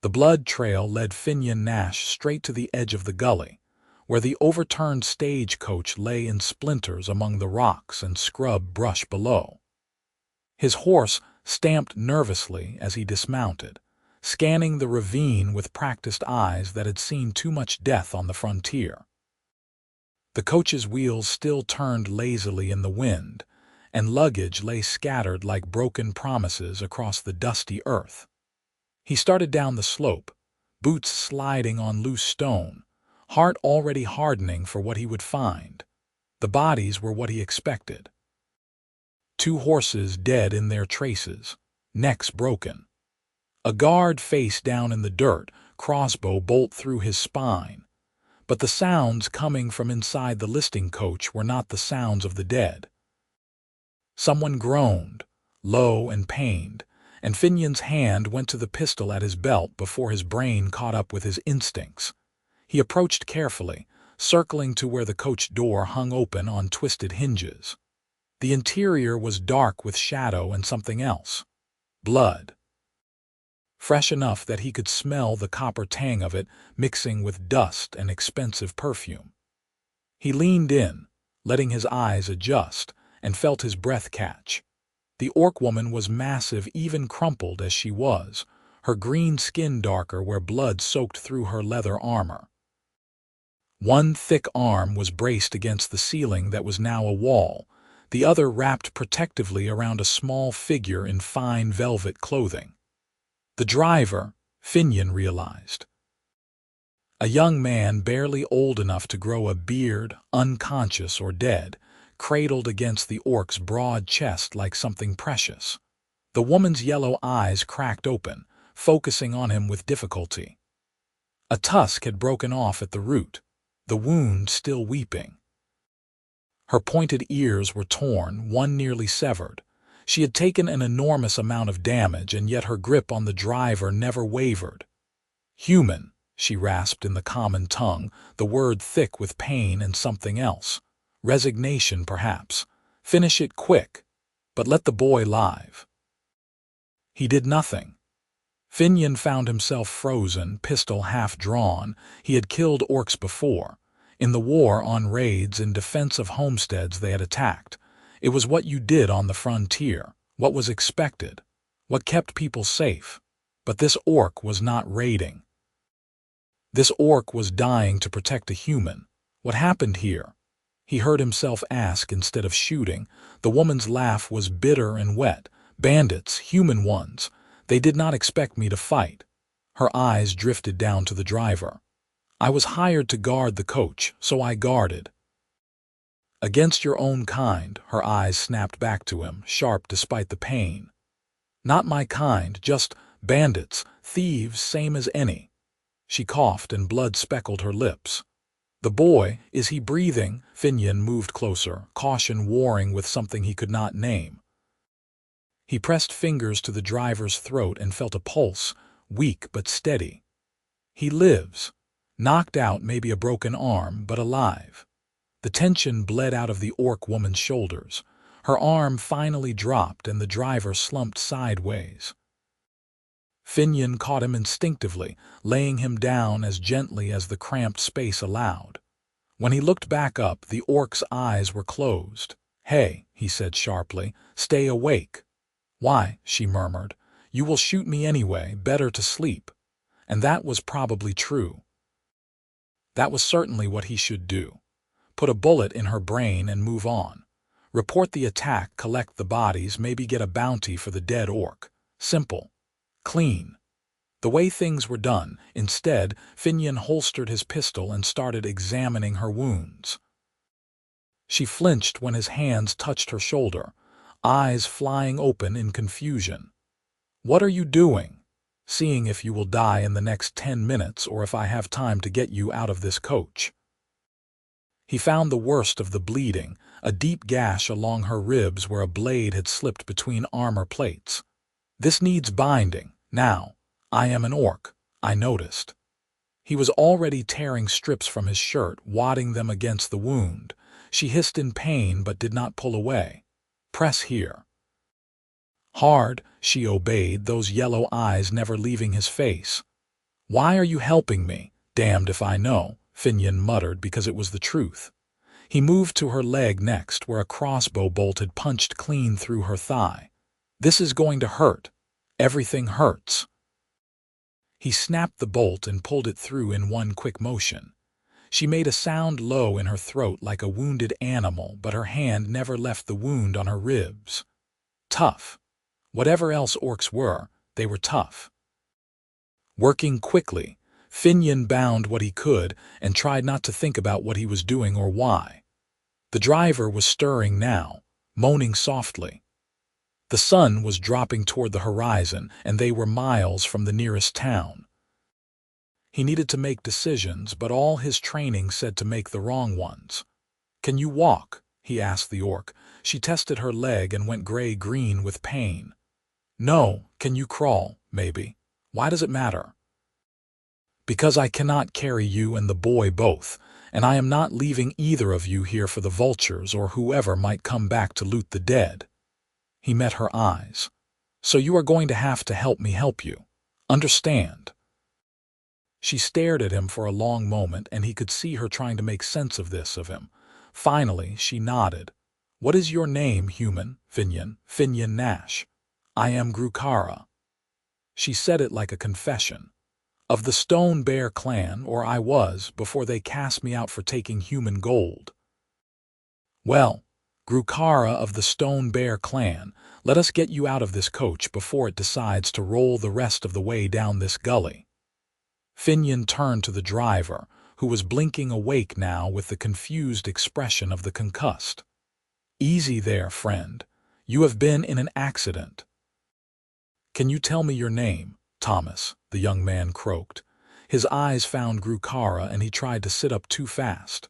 The blood trail led Finnian Nash straight to the edge of the gully, where the overturned stagecoach lay in splinters among the rocks and scrub brush below. His horse stamped nervously as he dismounted, scanning the ravine with practiced eyes that had seen too much death on the frontier. The coach's wheels still turned lazily in the wind, and luggage lay scattered like broken promises across the dusty earth. He started down the slope, boots sliding on loose stone, heart already hardening for what he would find. The bodies were what he expected. 2 horses dead in their traces, necks broken. A guard face down in the dirt, crossbow bolt through his spine. But the sounds coming from inside the listing coach were not the sounds of the dead. Someone groaned, low and pained, and Finion's hand went to the pistol at his belt before his brain caught up with his instincts. He approached carefully, circling to where the coach door hung open on twisted hinges. The interior was dark with shadow and something else. Blood. Fresh enough that he could smell the copper tang of it mixing with dust and expensive perfume. He leaned in, letting his eyes adjust, and felt his breath catch. The orc woman was massive, even crumpled as she was, her green skin darker where blood soaked through her leather armor. One thick arm was braced against the ceiling that was now a wall, the other wrapped protectively around a small figure in fine velvet clothing. The driver, Finnian realized. A young man barely old enough to grow a beard, unconscious or dead, cradled against the orc's broad chest like something precious. The woman's yellow eyes cracked open, focusing on him with difficulty. A tusk had broken off at the root, the wound still weeping. Her pointed ears were torn, one nearly severed. She had taken an enormous amount of damage, and yet her grip on the driver never wavered. "Human," she rasped in the common tongue, the word thick with pain and something else. Resignation, perhaps. Finish it quick, but let the boy live. He did nothing. Finnian found himself frozen, pistol half drawn. He had killed orcs before. In the war on raids in defense of homesteads they had attacked. It was what you did on the frontier, what was expected, what kept people safe. But this orc was not raiding. This orc was dying to protect a human. What happened here? He heard himself ask instead of shooting. The woman's laugh was bitter and wet. Bandits, human ones. They did not expect me to fight. Her eyes drifted down to the driver. I was hired to guard the coach, so I guarded. Against your own kind, her eyes snapped back to him, sharp despite the pain. Not my kind, just bandits, thieves, same as any. She coughed and blood speckled her lips. The boy, is he breathing? Finnian moved closer, caution warring with something he could not name. He pressed fingers to the driver's throat and felt a pulse, weak but steady. He lives. Knocked out, maybe a broken arm, but alive. The tension bled out of the orc woman's shoulders. Her arm finally dropped and the driver slumped sideways. Finnian caught him instinctively, laying him down as gently as the cramped space allowed. When he looked back up, the orc's eyes were closed. "Hey," he said sharply, "stay awake." "Why?" she murmured. "You will shoot me anyway, better to sleep." And that was probably true. That was certainly what he should do. Put a bullet in her brain and move on. Report the attack, collect the bodies, maybe get a bounty for the dead orc. Simple. Clean. The way things were done. Instead, Finnian holstered his pistol and started examining her wounds. She flinched when his hands touched her shoulder, eyes flying open in confusion. "What are you doing?" "Seeing if you will die in the next 10 minutes or if I have time to get you out of this coach." He found the worst of the bleeding, a deep gash along her ribs where a blade had slipped between armor plates. "This needs binding, now. I am an orc," I noticed. He was already tearing strips from his shirt, wadding them against the wound. She hissed in pain but did not pull away. "Press here." Hard, she obeyed, those yellow eyes never leaving his face. Why are you helping me? Damned if I know, Finnian muttered because it was the truth. He moved to her leg next, where a crossbow bolt had punched clean through her thigh. This is going to hurt. Everything hurts. He snapped the bolt and pulled it through in one quick motion. She made a sound low in her throat like a wounded animal, but her hand never left the wound on her ribs. Tough. Whatever else orcs were, they were tough. Working quickly, Finnian bound what he could and tried not to think about what he was doing or why. The driver was stirring now, moaning softly. The sun was dropping toward the horizon, and they were miles from the nearest town. He needed to make decisions, but all his training said to make the wrong ones. "Can you walk?" he asked the orc. She tested her leg and went gray-green with pain. "No, can you crawl, maybe? Why does it matter?" "Because I cannot carry you and the boy both, and I am not leaving either of you here for the vultures or whoever might come back to loot the dead." He met her eyes. "So you are going to have to help me help you. Understand?" She stared at him for a long moment, and he could see her trying to make sense of this of him. Finally, she nodded. "What is your name, human?" Finnian Nash. "I am Grukara." She said it like a confession. "Of the Stone Bear clan, or I was, before they cast me out for taking human gold." "Well, Grukara of the Stone Bear clan, let us get you out of this coach before it decides to roll the rest of the way down this gully." Finnian turned to the driver, who was blinking awake now with the confused expression of the concussed. "Easy there, friend. You have been in an accident." "Can you tell me your name?" "Thomas," the young man croaked. His eyes found Grukara, and he tried to sit up too fast.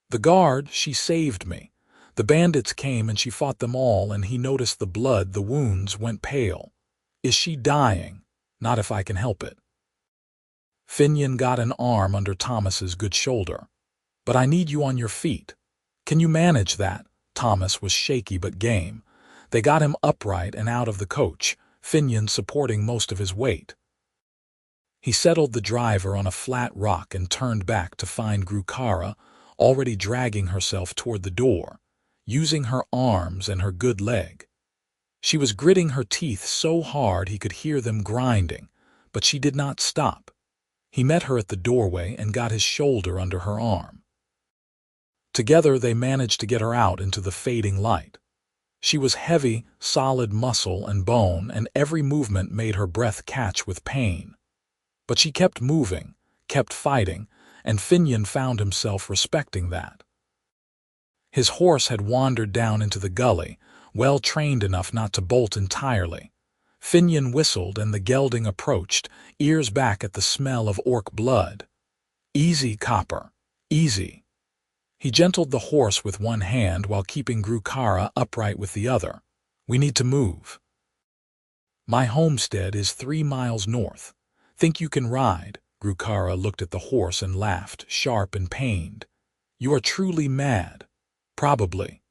"The guard, she saved me. The bandits came and she fought them all, and he noticed the blood, the wounds, went pale. Is she dying? Not if I can help it." Finnian got an arm under Thomas's good shoulder. "But I need you on your feet. Can you manage that?" Thomas was shaky but game. They got him upright and out of the coach, Finnian supporting most of his weight. He settled the driver on a flat rock and turned back to find Grukara already dragging herself toward the door, using her arms and her good leg. She was gritting her teeth so hard he could hear them grinding, but she did not stop. He met her at the doorway and got his shoulder under her arm. Together they managed to get her out into the fading light. She was heavy, solid muscle and bone, and every movement made her breath catch with pain. But she kept moving, kept fighting, and Finnian found himself respecting that. His horse had wandered down into the gully, well trained enough not to bolt entirely. Finnian whistled and the gelding approached, ears back at the smell of orc blood. "Easy, copper, easy." He gentled the horse with one hand while keeping Grukara upright with the other. "We need to move. My homestead is 3 miles north. Think you can ride?" Grukara looked at the horse and laughed, sharp and pained. "You are truly mad." "Probably."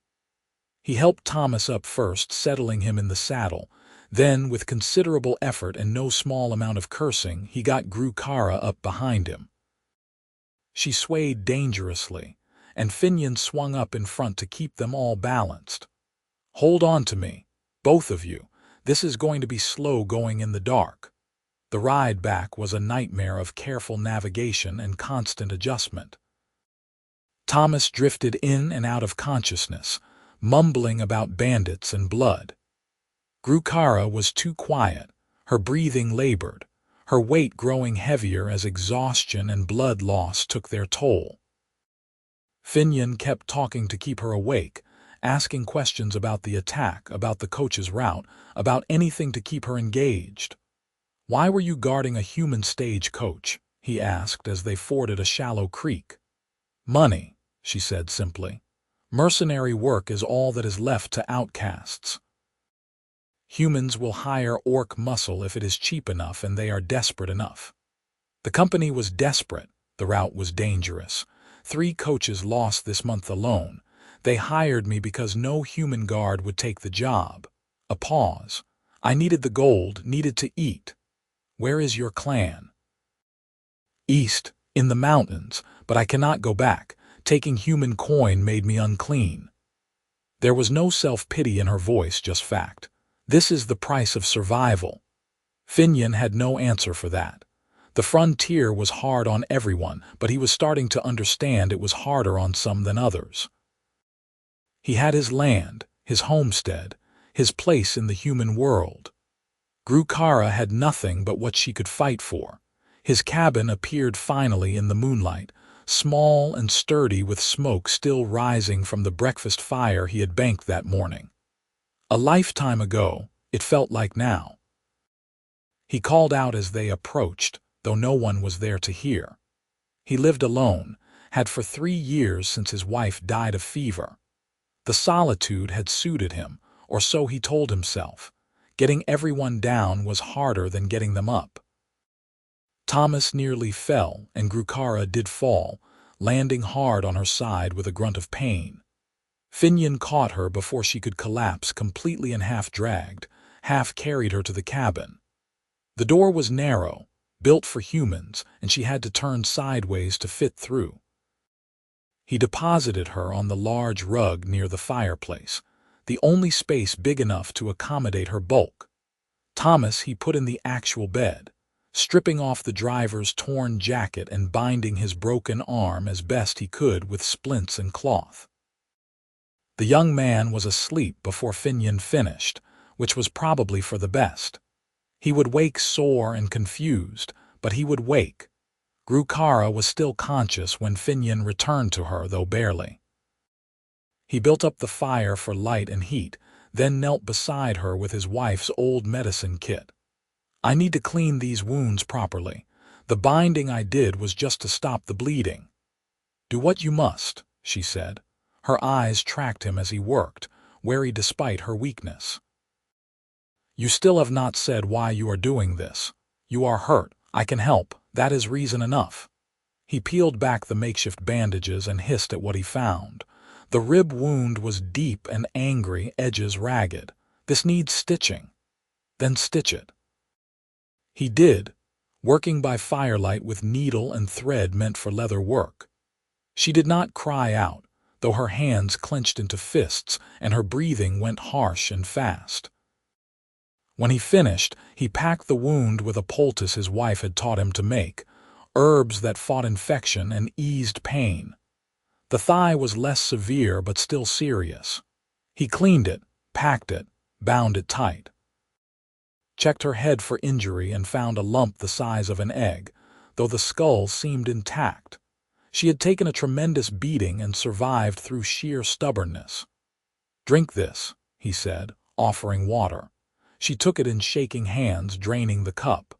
He helped Thomas up first, settling him in the saddle. Then, with considerable effort and no small amount of cursing, he got Grukara up behind him. She swayed dangerously, and Finnian swung up in front to keep them all balanced. "Hold on to me, both of you. This is going to be slow going in the dark." The ride back was a nightmare of careful navigation and constant adjustment. Thomas drifted in and out of consciousness, mumbling about bandits and blood. Grukara was too quiet, her breathing labored, her weight growing heavier as exhaustion and blood loss took their toll. Finnian kept talking to keep her awake, asking questions about the attack, about the coach's route, about anything to keep her engaged. "Why were you guarding a human stagecoach?" he asked as they forded a shallow creek. "Money," she said simply. "Mercenary work is all that is left to outcasts. Humans will hire orc muscle if it is cheap enough and they are desperate enough." The company was desperate. The route was dangerous. 3 coaches lost this month alone. They hired me because no human guard would take the job. A pause. "I needed the gold, needed to eat. Where is your clan?" East, in the mountains, but I cannot go back. Taking human coin made me unclean. There was no self-pity in her voice, just fact. This is the price of survival. Finnian had no answer for that. The frontier was hard on everyone, but he was starting to understand it was harder on some than others. He had his land, his homestead, his place in the human world. Grukara had nothing but what she could fight for. His cabin appeared finally in the moonlight, small and sturdy with smoke still rising from the breakfast fire he had banked that morning. A lifetime ago, it felt like now. He called out as they approached, though no one was there to hear. He lived alone, had for 3 years since his wife died of fever. The solitude had suited him, or so he told himself. Getting everyone down was harder than getting them up. Thomas nearly fell, and Grukara did fall, landing hard on her side with a grunt of pain. Finnian caught her before she could collapse completely and half-dragged, half-carried her to the cabin. The door was narrow, built for humans, and she had to turn sideways to fit through. He deposited her on the large rug near the fireplace, the only space big enough to accommodate her bulk. Thomas he put in the actual bed, stripping off the driver's torn jacket and binding his broken arm as best he could with splints and cloth. The young man was asleep before Finnian finished, which was probably for the best. He would wake sore and confused, but he would wake. Grukara was still conscious when Finnian returned to her, though barely. He built up the fire for light and heat, then knelt beside her with his wife's old medicine kit. I need to clean these wounds properly. The binding I did was just to stop the bleeding. Do what you must, she said. Her eyes tracked him as he worked, wary despite her weakness. You still have not said why you are doing this. You are hurt. I can help. That is reason enough. He peeled back the makeshift bandages and hissed at what he found. The rib wound was deep and angry, edges ragged. This needs stitching. Then stitch it. He did, working by firelight with needle and thread meant for leather work. She did not cry out, though her hands clenched into fists and her breathing went harsh and fast. When he finished, he packed the wound with a poultice his wife had taught him to make, herbs that fought infection and eased pain. The thigh was less severe but still serious. He cleaned it, packed it, bound it tight. Checked her head for injury and found a lump the size of an egg, though the skull seemed intact. She had taken a tremendous beating and survived through sheer stubbornness. Drink this, he said, offering water. She took it in shaking hands, draining the cup.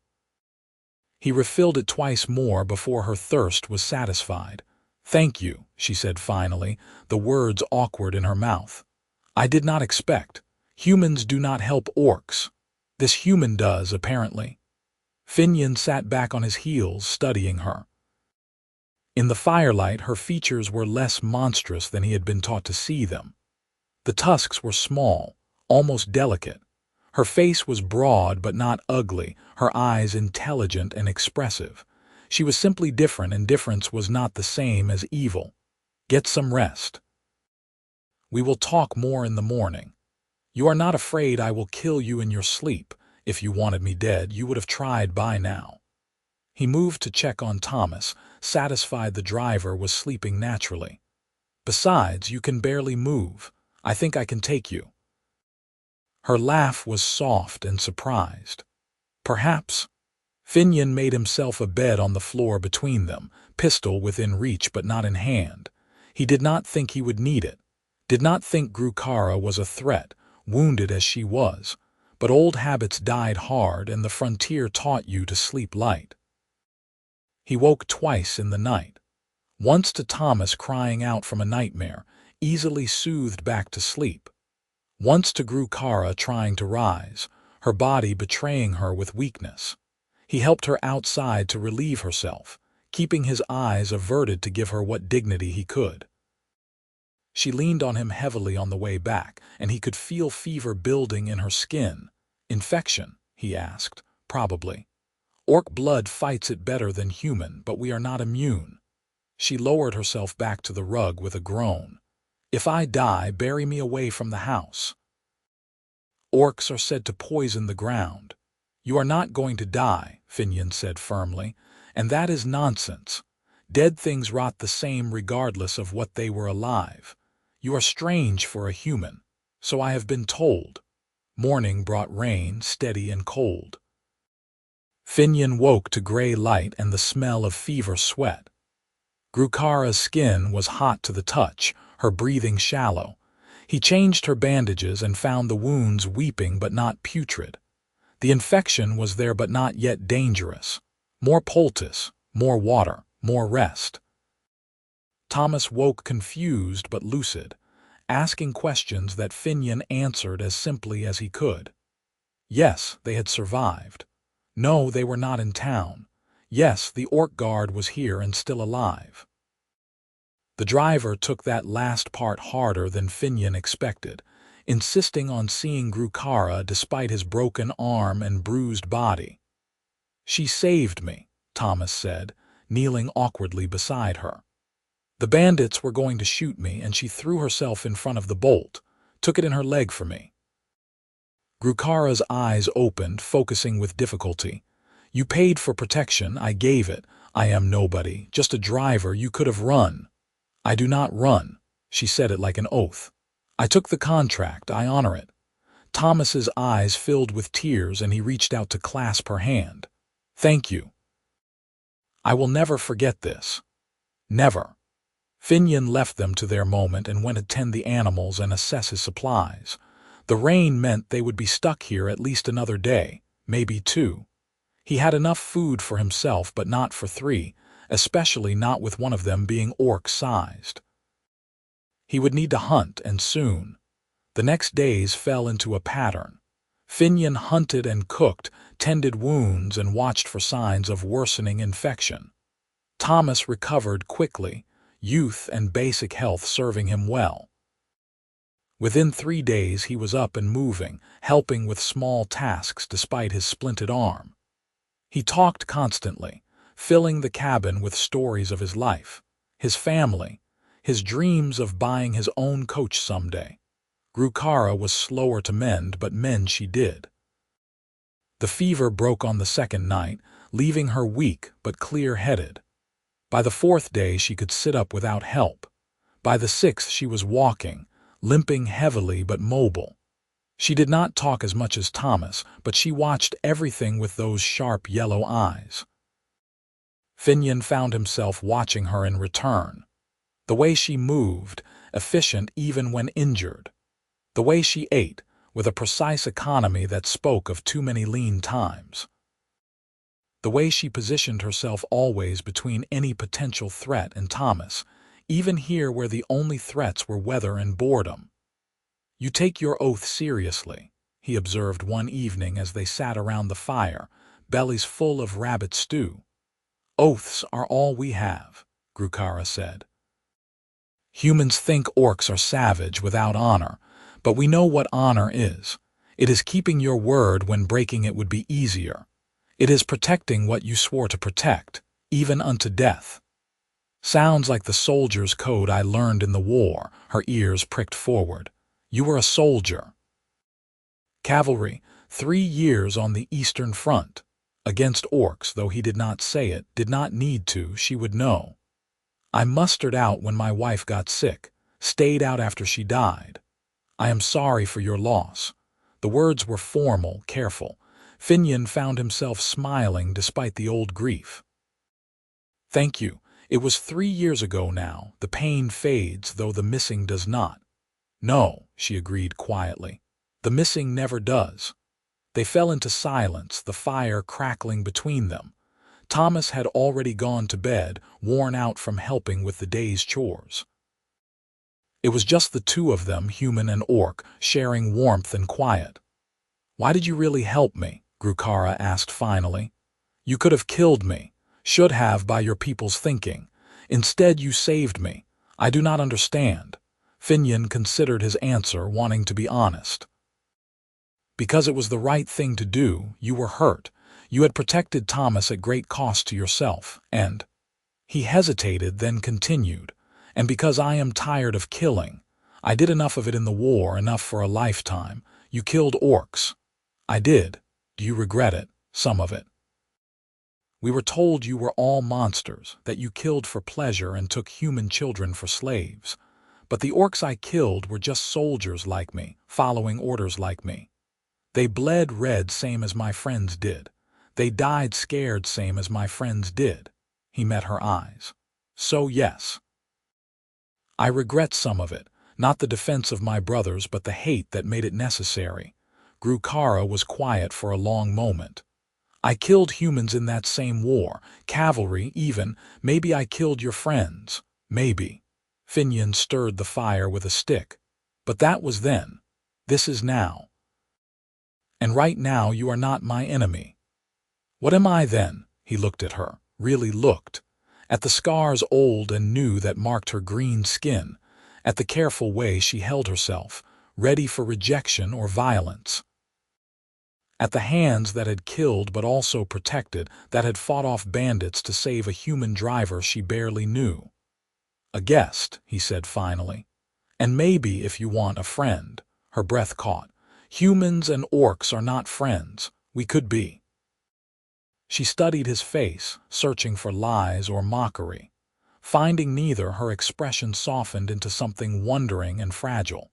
He refilled it twice more before her thirst was satisfied. Thank you, she said finally, the words awkward in her mouth. I did not expect. Humans do not help orcs. This human does, apparently. Finnian sat back on his heels, studying her. In the firelight, her features were less monstrous than he had been taught to see them. The tusks were small, almost delicate. Her face was broad but not ugly, her eyes intelligent and expressive. She was simply different, and difference was not the same as evil. Get some rest. We will talk more in the morning. You are not afraid I will kill you in your sleep. If you wanted me dead, you would have tried by now. He moved to check on Thomas, satisfied the driver was sleeping naturally. Besides, you can barely move. I think I can take you. Her laugh was soft and surprised. Perhaps. Finnian made himself a bed on the floor between them, pistol within reach but not in hand. He did not think he would need it. Did not think Grukara was a threat, wounded as she was. But old habits died hard, and the frontier taught you to sleep light. He woke twice in the night. Once to Thomas crying out from a nightmare, easily soothed back to sleep. Once to Grukara trying to rise, her body betraying her with weakness. He helped her outside to relieve herself, keeping his eyes averted to give her what dignity he could. She leaned on him heavily on the way back, and he could feel fever building in her skin. Infection, he asked. Probably. Orc blood fights it better than human, but we are not immune. She lowered herself back to the rug with a groan. If I die, bury me away from the house. Orcs are said to poison the ground. You are not going to die, Finnian said firmly, and that is nonsense. Dead things rot the same regardless of what they were alive. You are strange for a human, so I have been told. Morning brought rain, steady and cold. Finnian woke to gray light and the smell of fever sweat. Grukara's skin was hot to the touch, her breathing shallow. He changed her bandages and found the wounds weeping but not putrid. The infection was there but not yet dangerous. More poultice, more water, more rest. Thomas woke confused but lucid, asking questions that Finnian answered as simply as he could. Yes, they had survived. No, they were not in town. Yes, the Orc guard was here and still alive. The driver took that last part harder than Finnian expected, insisting on seeing Grukara despite his broken arm and bruised body. She saved me, Thomas said, kneeling awkwardly beside her. The bandits were going to shoot me, and she threw herself in front of the bolt, took it in her leg for me. Grukara's eyes opened, focusing with difficulty. You paid for protection, I gave it. I am nobody, just a driver. You could have run. I do not run. She said it like an oath. I took the contract, I honor it. Thomas's eyes filled with tears and he reached out to clasp her hand. Thank you. I will never forget this. Never. Finnian left them to their moment and went to tend the animals and assess his supplies. The rain meant they would be stuck here at least another day, maybe 2. He had enough food for himself but not for 3, especially not with one of them being orc-sized. He would need to hunt, and soon. The next days fell into a pattern. Finnian hunted and cooked, tended wounds, and watched for signs of worsening infection. Thomas recovered quickly, youth and basic health serving him well. Within 3 days he was up and moving, helping with small tasks despite his splinted arm. He talked constantly, filling the cabin with stories of his life, his family, his dreams of buying his own coach someday. Grukara was slower to mend, but mend she did. The fever broke on the 2nd night, leaving her weak but clear-headed. By the 4th day she could sit up without help. By the 6th she was walking, limping heavily but mobile. She did not talk as much as Thomas, but she watched everything with those sharp yellow eyes. Finnian found himself watching her in return. The way she moved, efficient even when injured. The way she ate, with a precise economy that spoke of too many lean times. The way she positioned herself always between any potential threat and Thomas, even here where the only threats were weather and boredom. You take your oath seriously, he observed one evening as they sat around the fire, bellies full of rabbit stew. Oaths are all we have, Grukara said. Humans think orcs are savage without honor, but we know what honor is. It is keeping your word when breaking it would be easier. It is protecting what you swore to protect, even unto death. Sounds like the soldier's code I learned in the war, her ears pricked forward. You were a soldier. Cavalry, 3 years on the Eastern Front. Against orcs, though he did not say it, did not need to, she would know. I mustered out when my wife got sick, stayed out after she died. I am sorry for your loss. The words were formal, careful. Finnian found himself smiling despite the old grief. Thank you. It was 3 years ago now. The pain fades, though the missing does not. No, she agreed quietly. The missing never does. They fell into silence, the fire crackling between them. Thomas had already gone to bed, worn out from helping with the day's chores. It was just the 2 of them, human and orc, sharing warmth and quiet. Why did you really help me? Grukara asked finally. You could have killed me, should have by your people's thinking. Instead you saved me. I do not understand. Finnian considered his answer, wanting to be honest. Because it was the right thing to do. You were hurt. You had protected Thomas at great cost to yourself, and—" He hesitated, then continued, "And because I am tired of killing. I did enough of it in the war, enough for a lifetime. You killed orcs." "I did. Do you regret it? Some of it?" "We were told you were all monsters, that you killed for pleasure and took human children for slaves. But the orcs I killed were just soldiers like me, following orders like me. They bled red same as my friends did. They died scared same as my friends did." He met her eyes. "So yes. I regret some of it, not the defense of my brothers but the hate that made it necessary." Grukara was quiet for a long moment. "I killed humans in that same war, cavalry even. Maybe I killed your friends. Maybe." Finnian stirred the fire with a stick. "But that was then. This is now. And right now you are not my enemy." "What am I then?" He looked at her, really looked. At the scars old and new that marked her green skin, at the careful way she held herself, ready for rejection or violence. At the hands that had killed but also protected, that had fought off bandits to save a human driver she barely knew. "A guest," he said finally. "And maybe, if you want, a friend." Her breath caught. "Humans and orcs are not friends. We could be." She studied his face, searching for lies or mockery. Finding neither, her expression softened into something wondering and fragile.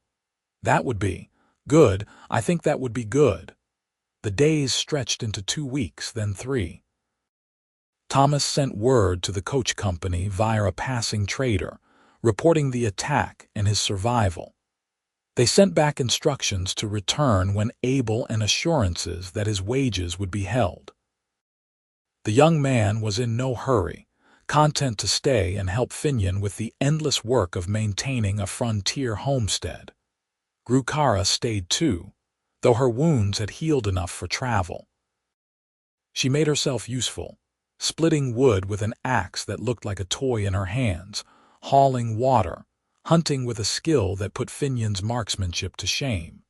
"That would be good. I think that would be good." The days stretched into 2 weeks, then 3. Thomas sent word to the coach company via a passing trader, reporting the attack and his survival. They sent back instructions to return when able and assurances that his wages would be held. The young man was in no hurry, content to stay and help Finnian with the endless work of maintaining a frontier homestead. Grukara stayed too, though her wounds had healed enough for travel. She made herself useful, splitting wood with an axe that looked like a toy in her hands, hauling water, hunting with a skill that put Finnian's marksmanship to shame.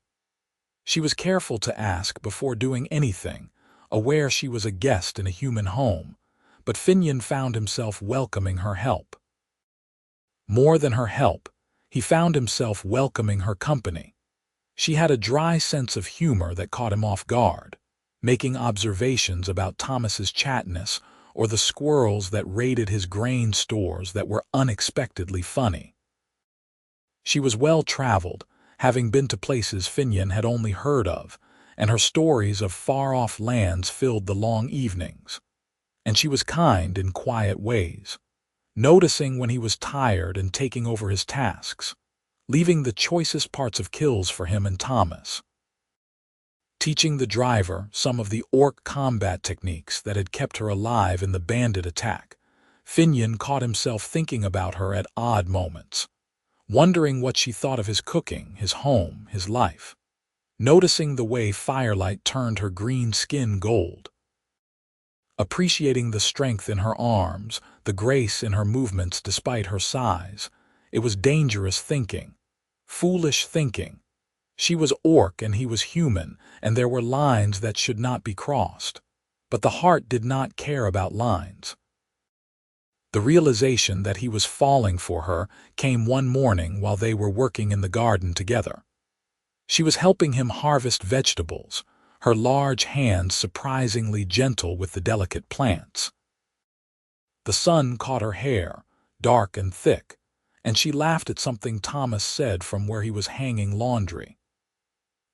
She was careful to ask before doing anything, aware she was a guest in a human home, but Finnian found himself welcoming her help. More than her help, he found himself welcoming her company. She had a dry sense of humor that caught him off guard, making observations about Thomas's chattiness or the squirrels that raided his grain stores that were unexpectedly funny. She was well-traveled, having been to places Finnian had only heard of, and her stories of far-off lands filled the long evenings. And she was kind in quiet ways, noticing when he was tired and taking over his tasks, leaving the choicest parts of kills for him and Thomas. Teaching the driver some of the orc combat techniques that had kept her alive in the bandit attack, Finnian caught himself thinking about her at odd moments, wondering what she thought of his cooking, his home, his life, noticing the way firelight turned her green skin gold, appreciating the strength in her arms, the grace in her movements despite her size. It was dangerous thinking, foolish thinking. She was orc and he was human, and there were lines that should not be crossed. But the heart did not care about lines. The realization that he was falling for her came one morning while they were working in the garden together. She was helping him harvest vegetables, her large hands surprisingly gentle with the delicate plants. The sun caught her hair, dark and thick, and she laughed at something Thomas said from where he was hanging laundry.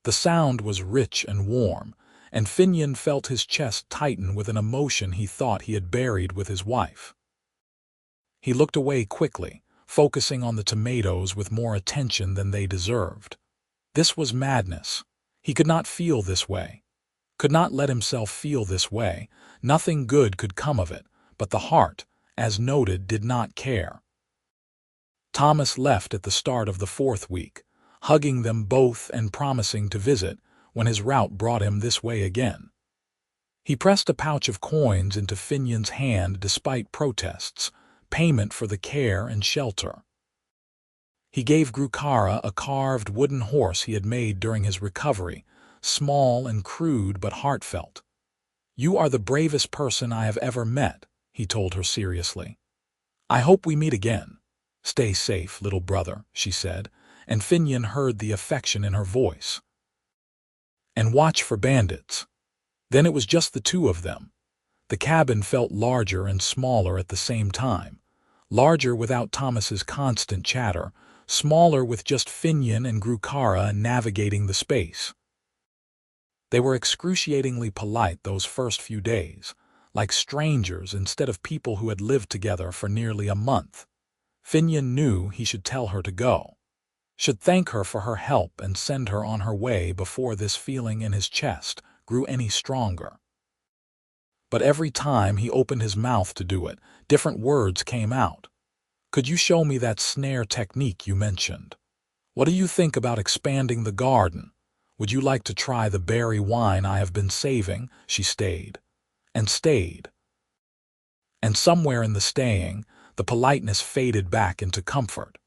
The sound was rich and warm, and Finnian felt his chest tighten with an emotion he thought he had buried with his wife. He looked away quickly, focusing on the tomatoes with more attention than they deserved. This was madness. He could not feel this way, could not let himself feel this way. Nothing good could come of it, but the heart, as noted, did not care. Thomas left at the start of the 4th week, hugging them both and promising to visit when his route brought him this way again. He pressed a pouch of coins into Finnian's hand despite protests, payment for the care and shelter. He gave Grukara a carved wooden horse he had made during his recovery, small and crude but heartfelt. "You are the bravest person I have ever met," he told her seriously. "I hope we meet again." "Stay safe, little brother," she said, and Finnian heard the affection in her voice. "And watch for bandits." Then it was just the two of them. The cabin felt larger and smaller at the same time. Larger without Thomas's constant chatter, smaller with just Finnian and Grukara navigating the space. They were excruciatingly polite those first few days, like strangers instead of people who had lived together for nearly a month. Finnian knew he should tell her to go, should thank her for her help and send her on her way before this feeling in his chest grew any stronger. But every time he opened his mouth to do it, different words came out. "Could you show me that snare technique you mentioned? What do you think about expanding the garden? Would you like to try the berry wine I have been saving?" She stayed, and stayed. And somewhere in the staying, the politeness faded back into comfort.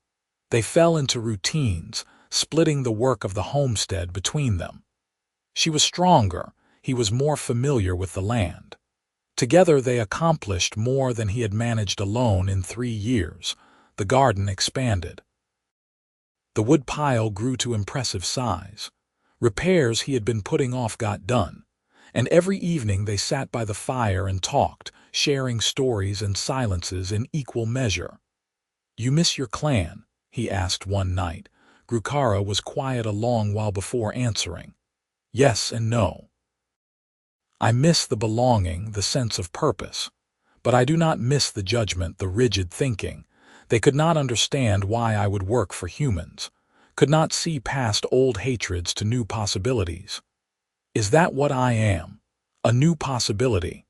They fell into routines, splitting the work of the homestead between them. She was stronger, he was more familiar with the land. Together they accomplished more than he had managed alone in 3 years. The garden expanded. The wood pile grew to impressive size. Repairs he had been putting off got done, and every evening they sat by the fire and talked, sharing stories and silences in equal measure. "You miss your clan?" he asked one night. Grukara was quiet a long while before answering. "Yes and no. I miss the belonging, the sense of purpose. But I do not miss the judgment, the rigid thinking. They could not understand why I would work for humans, could not see past old hatreds to new possibilities. Is that what I am? A new possibility?"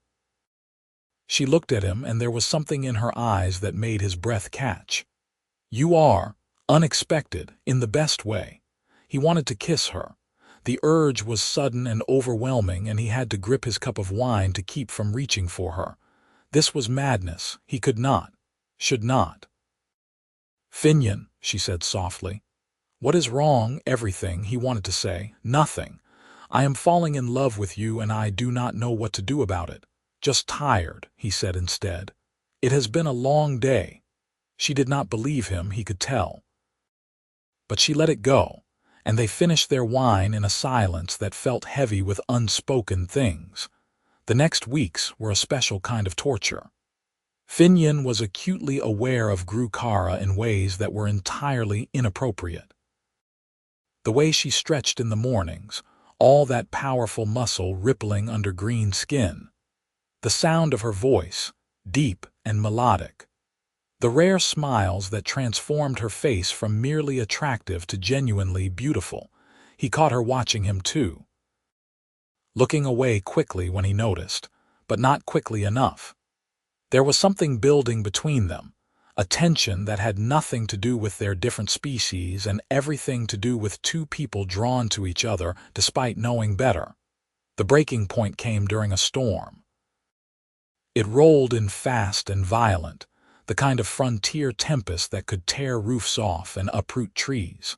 She looked at him, and there was something in her eyes that made his breath catch. "You are, unexpected, in the best way." He wanted to kiss her. The urge was sudden and overwhelming, and he had to grip his cup of wine to keep from reaching for her. This was madness. He could not, should not. "Finnian," she said softly. "What is wrong?" Everything, he wanted to say. "Nothing. I am falling in love with you, and I do not know what to do about it. Just tired," he said instead. "It has been a long day." She did not believe him, he could tell. But she let it go, and they finished their wine in a silence that felt heavy with unspoken things. The next weeks were a special kind of torture. Finnian was acutely aware of Grukara in ways that were entirely inappropriate. The way she stretched in the mornings, all that powerful muscle rippling under green skin. The sound of her voice, deep and melodic. The rare smiles that transformed her face from merely attractive to genuinely beautiful. He caught her watching him too, looking away quickly when he noticed, but not quickly enough. There was something building between them, a tension that had nothing to do with their different species and everything to do with two people drawn to each other despite knowing better. The breaking point came during a storm. It rolled in fast and violent, the kind of frontier tempest that could tear roofs off and uproot trees.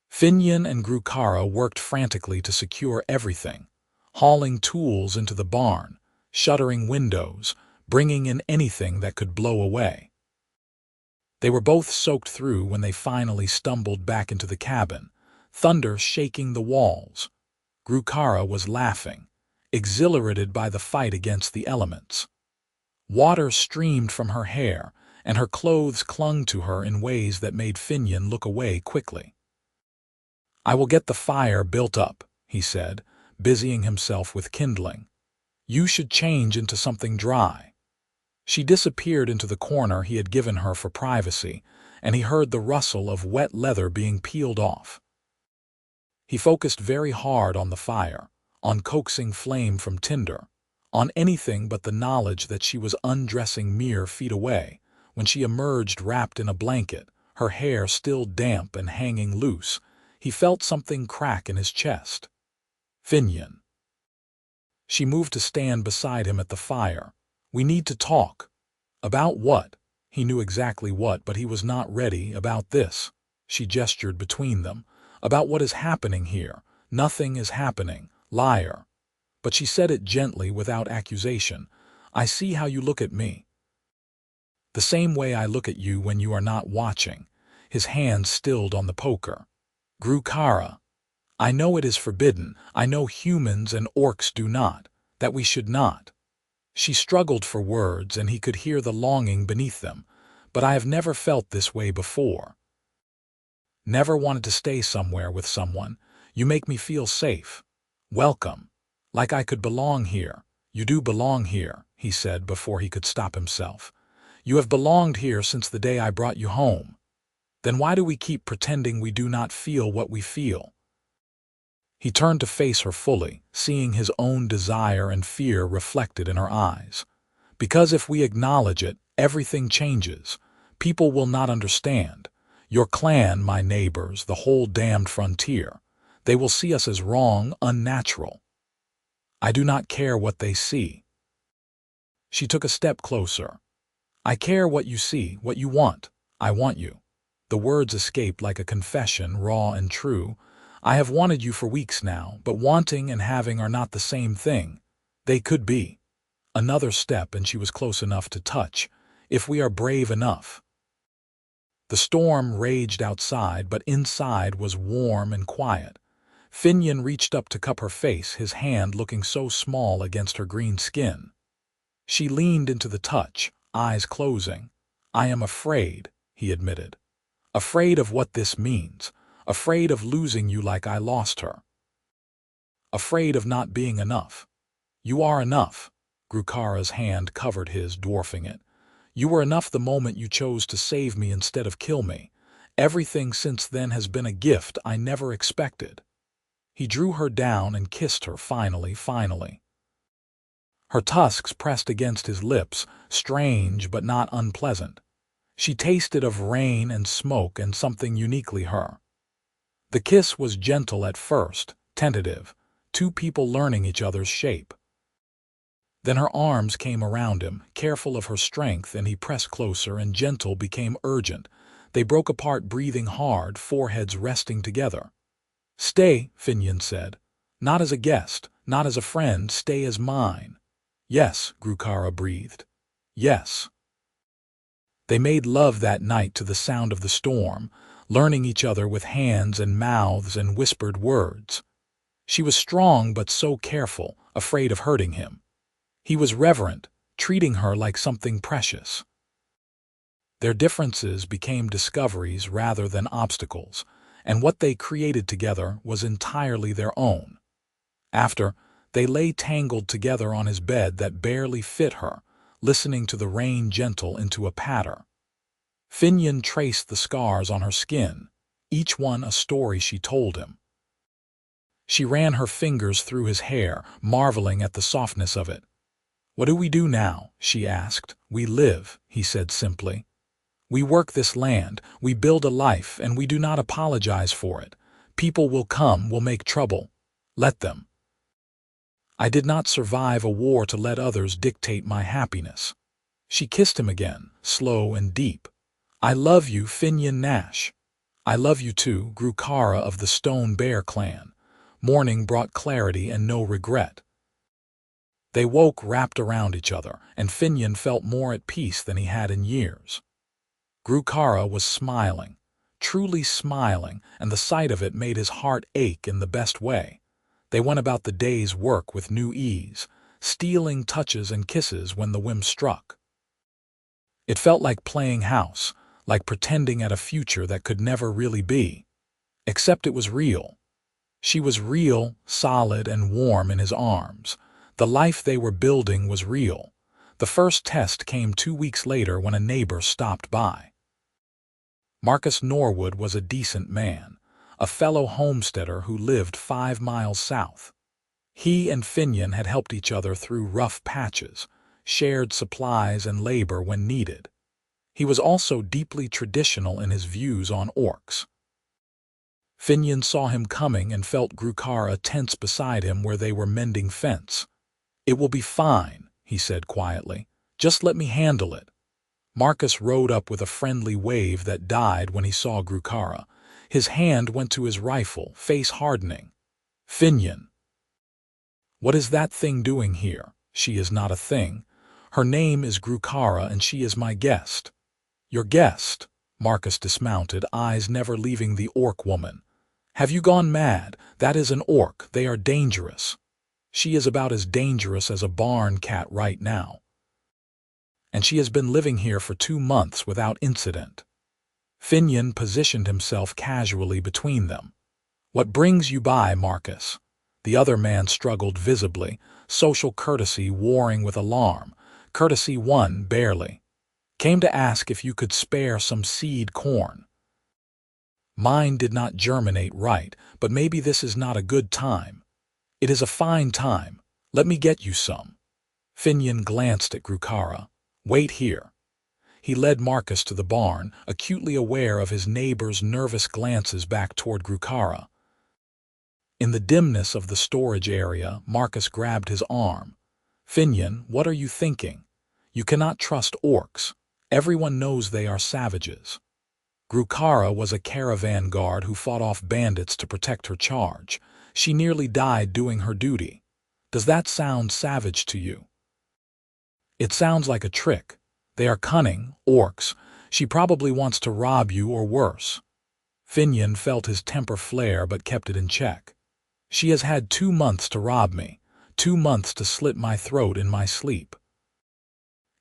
Finnian and Grukara worked frantically to secure everything, hauling tools into the barn, shuttering windows, bringing in anything that could blow away. They were both soaked through when they finally stumbled back into the cabin, thunder shaking the walls. Grukara was laughing, exhilarated by the fight against the elements. Water streamed from her hair, and her clothes clung to her in ways that made Finnian look away quickly. "I will get the fire built up," he said, busying himself with kindling. "You should change into something dry." She disappeared into the corner he had given her for privacy, and he heard the rustle of wet leather being peeled off. He focused very hard on the fire, on coaxing flame from tinder, on anything but the knowledge that she was undressing mere feet away when she emerged wrapped in a blanket, her hair still damp and hanging loose. He felt something crack in his chest. "Finnian." She moved to stand beside him at the fire. "We need to talk." "About what?" He knew exactly what, but he was not ready. "About this." She gestured between them. "About what is happening here." "Nothing is happening, liar." but she said it gently without accusation. "I see how you look at me. The same way I look at you when you are not watching." His hand stilled on the poker. "Grukara, I know it is forbidden. I know humans and orcs do not, that we should not." She struggled for words, and he could hear the longing beneath them. "But I have never felt this way before. Never wanted to stay somewhere with someone. You make me feel safe. Welcome. Like I could belong here." "You do belong here," he said before he could stop himself. "You have belonged here since the day I brought you home. Then why do we keep pretending we do not feel what we feel?" He turned to face her fully, seeing his own desire and fear reflected in her eyes. "Because if we acknowledge it, everything changes. People will not understand. Your clan, my neighbors, the whole damned frontier. They will see us as wrong, unnatural. I do not care what they see." She took a step closer. "I care what you see, what you want. I want you." The words escaped like a confession, raw and true. "I have wanted you for weeks now, but wanting and having are not the same thing. They could be." Another step and she was close enough to touch. "If we are brave enough." The storm raged outside, but inside was warm and quiet. Finnian reached up to cup her face, his hand looking so small against her green skin. She leaned into the touch, eyes closing. "I am afraid," he admitted. "Afraid of what this means. Afraid of losing you like I lost her. Afraid of not being enough." "You are enough." Grukara's hand covered his, dwarfing it. "You were enough the moment you chose to save me instead of kill me. Everything since then has been a gift I never expected." He drew her down and kissed her finally. Her tusks pressed against his lips, strange but not unpleasant. She tasted of rain and smoke and something uniquely her. The kiss was gentle at first, tentative, two people learning each other's shape. Then her arms came around him, careful of her strength, and he pressed closer, and gentle became urgent. They broke apart, breathing hard, foreheads resting together. "Stay," Finnian said. "Not as a guest, not as a friend, stay as mine." "Yes," Grukara breathed. "Yes." They made love that night to the sound of the storm, learning each other with hands and mouths and whispered words. She was strong but so careful, afraid of hurting him. He was reverent, treating her like something precious. Their differences became discoveries rather than obstacles, and what they created together was entirely their own. After, they lay tangled together on his bed that barely fit her, listening to the rain gentle into a patter. Finnian traced the scars on her skin, each one a story she told him. She ran her fingers through his hair, marveling at the softness of it. "What do we do now?" she asked. "We live," he said simply. "We work this land, we build a life, and we do not apologize for it. People will come, will make trouble. Let them. I did not survive a war to let others dictate my happiness." She kissed him again, slow and deep. "I love you, Finnian Nash." "I love you too, Grukara of the Stone Bear clan." Morning brought clarity and no regret. They woke wrapped around each other, and Finnian felt more at peace than he had in years. Grukara was smiling, truly smiling, and the sight of it made his heart ache in the best way. They went about the day's work with new ease, stealing touches and kisses when the whim struck. It felt like playing house, like pretending at a future that could never really be. Except it was real. She was real, solid, and warm in his arms. The life they were building was real. The first test came 2 weeks later when a neighbor stopped by. Marcus Norwood was a decent man, a fellow homesteader who lived 5 miles south. He and Finnian had helped each other through rough patches, shared supplies and labor when needed. He was also deeply traditional in his views on orcs. Finnian saw him coming and felt Grukara tense beside him where they were mending fence. "It will be fine," he said quietly. "Just let me handle it." Marcus rode up with a friendly wave that died when he saw Grukara. His hand went to his rifle, face hardening. "Finnian." What is that thing doing here? She is not a thing. Her name is Grukara and she is my guest. Your guest? Marcus dismounted, eyes never leaving the orc woman. Have you gone mad? That is an orc. They are dangerous. She is about as dangerous as a barn cat right now. And she has been living here for 2 months without incident. Finnian positioned himself casually between them. What brings you by, Marcus? The other man struggled visibly, social courtesy warring with alarm. Courtesy won, barely. Came to ask if you could spare some seed corn. Mine did not germinate right, but maybe this is not a good time. It is a fine time. Let me get you some. Finnian glanced at Grukara. Wait here. He led Marcus to the barn, acutely aware of his neighbor's nervous glances back toward Grukara. In the dimness of the storage area, Marcus grabbed his arm. Finnian, what are you thinking? You cannot trust orcs. Everyone knows they are savages. Grukara was a caravan guard who fought off bandits to protect her charge. She nearly died doing her duty. Does that sound savage to you? It sounds like a trick. They are cunning, orcs. She probably wants to rob you or worse. Finnian felt his temper flare but kept it in check. She has had 2 months to rob me, 2 months to slit my throat in my sleep.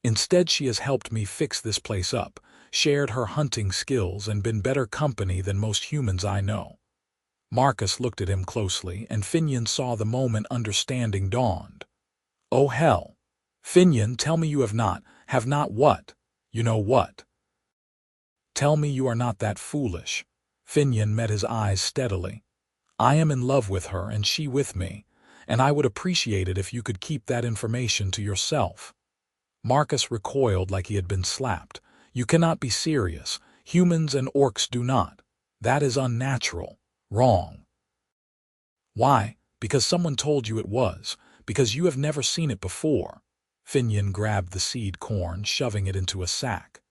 Instead, she has helped me fix this place up, shared her hunting skills, and been better company than most humans I know. Marcus looked at him closely, and Finnian saw the moment understanding dawned. Oh hell! Finnian, tell me you have not what? You know what? Tell me you are not that foolish. Finnian met his eyes steadily. I am in love with her and she with me, and I would appreciate it if you could keep that information to yourself. Marcus recoiled like he had been slapped. You cannot be serious. Humans and orcs do not. That is unnatural. Wrong. Why? Because someone told you it was. Because you have never seen it before. Finnian grabbed the seed corn, shoving it into a sack.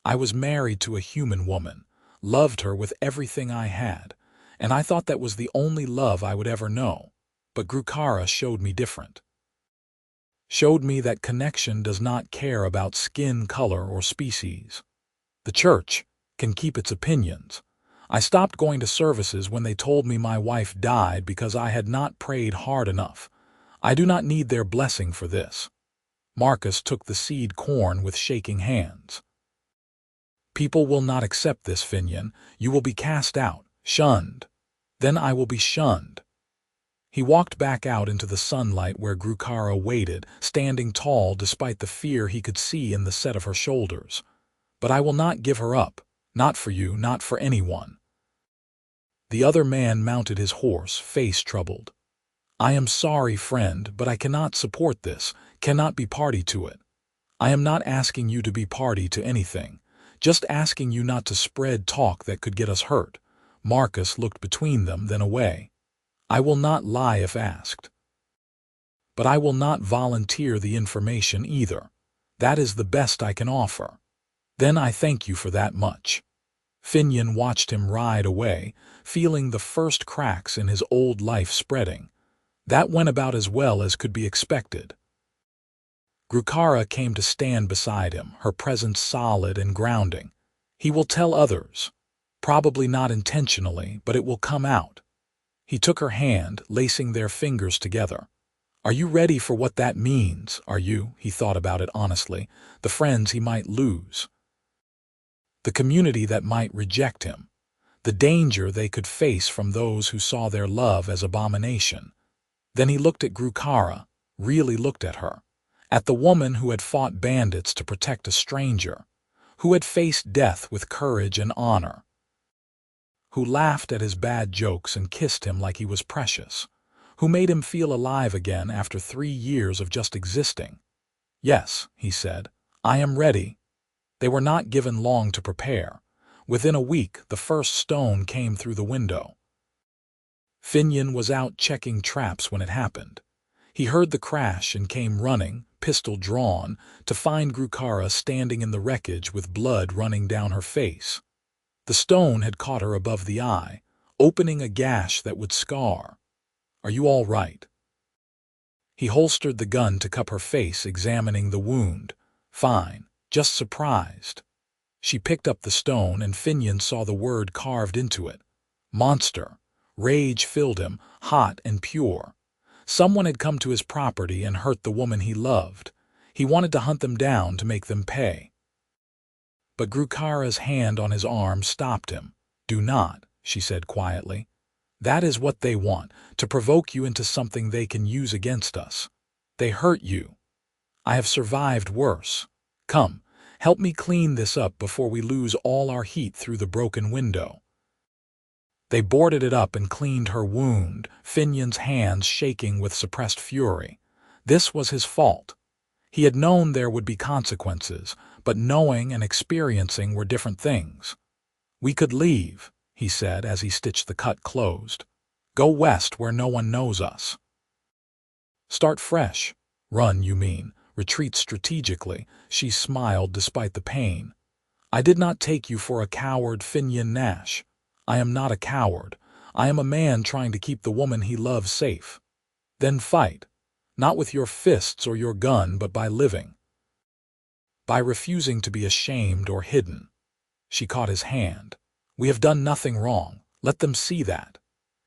I was married to a human woman, loved her with everything I had, and I thought that was the only love I would ever know. But Grukara showed me different. Showed me that connection does not care about skin color or species. The church can keep its opinions. I stopped going to services when they told me my wife died because I had not prayed hard enough. I do not need their blessing for this. Marcus took the seed corn with shaking hands. People will not accept this, Finnian. You will be cast out, shunned. Then I will be shunned. He walked back out into the sunlight where Grukara waited, standing tall despite the fear he could see in the set of her shoulders. But I will not give her up. Not for you, not for anyone. The other man mounted his horse, face troubled. I am sorry, friend, but I cannot support this, cannot be party to it. I am not asking you to be party to anything, just asking you not to spread talk that could get us hurt. Marcus looked between them, then away. I will not lie if asked. But I will not volunteer the information either. That is the best I can offer. Then I thank you for that much. Finnian watched him ride away, feeling the first cracks in his old life spreading. That went about as well as could be expected. Grukara came to stand beside him, her presence solid and grounding. He will tell others. Probably not intentionally, but it will come out. He took her hand, lacing their fingers together. Are you ready for what that means? Are you? He thought about it honestly. The friends he might lose. The community that might reject him. The danger they could face from those who saw their love as abomination. Then he looked at Grukara, really looked at her. At the woman who had fought bandits to protect a stranger. Who had faced death with courage and honor. Who laughed at his bad jokes and kissed him like he was precious. Who made him feel alive again after 3 years of just existing. Yes, he said, I am ready. They were not given long to prepare. Within a week, the first stone came through the window. Finnian was out checking traps when it happened. He heard the crash and came running, pistol drawn, to find Grukara standing in the wreckage with blood running down her face. The stone had caught her above the eye, opening a gash that would scar. Are you all right? He holstered the gun to cup her face, examining the wound. Fine, just surprised. She picked up the stone, and Finnian saw the word carved into it. Monster. Rage filled him, hot and pure. Someone had come to his property and hurt the woman he loved. He wanted to hunt them down to make them pay. But Grukara's hand on his arm stopped him. Do not, she said quietly. That is what they want, to provoke you into something they can use against us. They hurt you. I have survived worse. Come, help me clean this up before we lose all our heat through the broken window. They boarded it up and cleaned her wound, Finnian's hands shaking with suppressed fury. This was his fault. He had known there would be consequences, but knowing and experiencing were different things. We could leave, he said as he stitched the cut closed. Go west where no one knows us. Start fresh. Run, you mean. Retreat strategically. She smiled despite the pain. I did not take you for a coward, Finnian Nash. I am not a coward. I am a man trying to keep the woman he loves safe. Then fight. Not with your fists or your gun, but by living. By refusing to be ashamed or hidden. She caught his hand. We have done nothing wrong. Let them see that.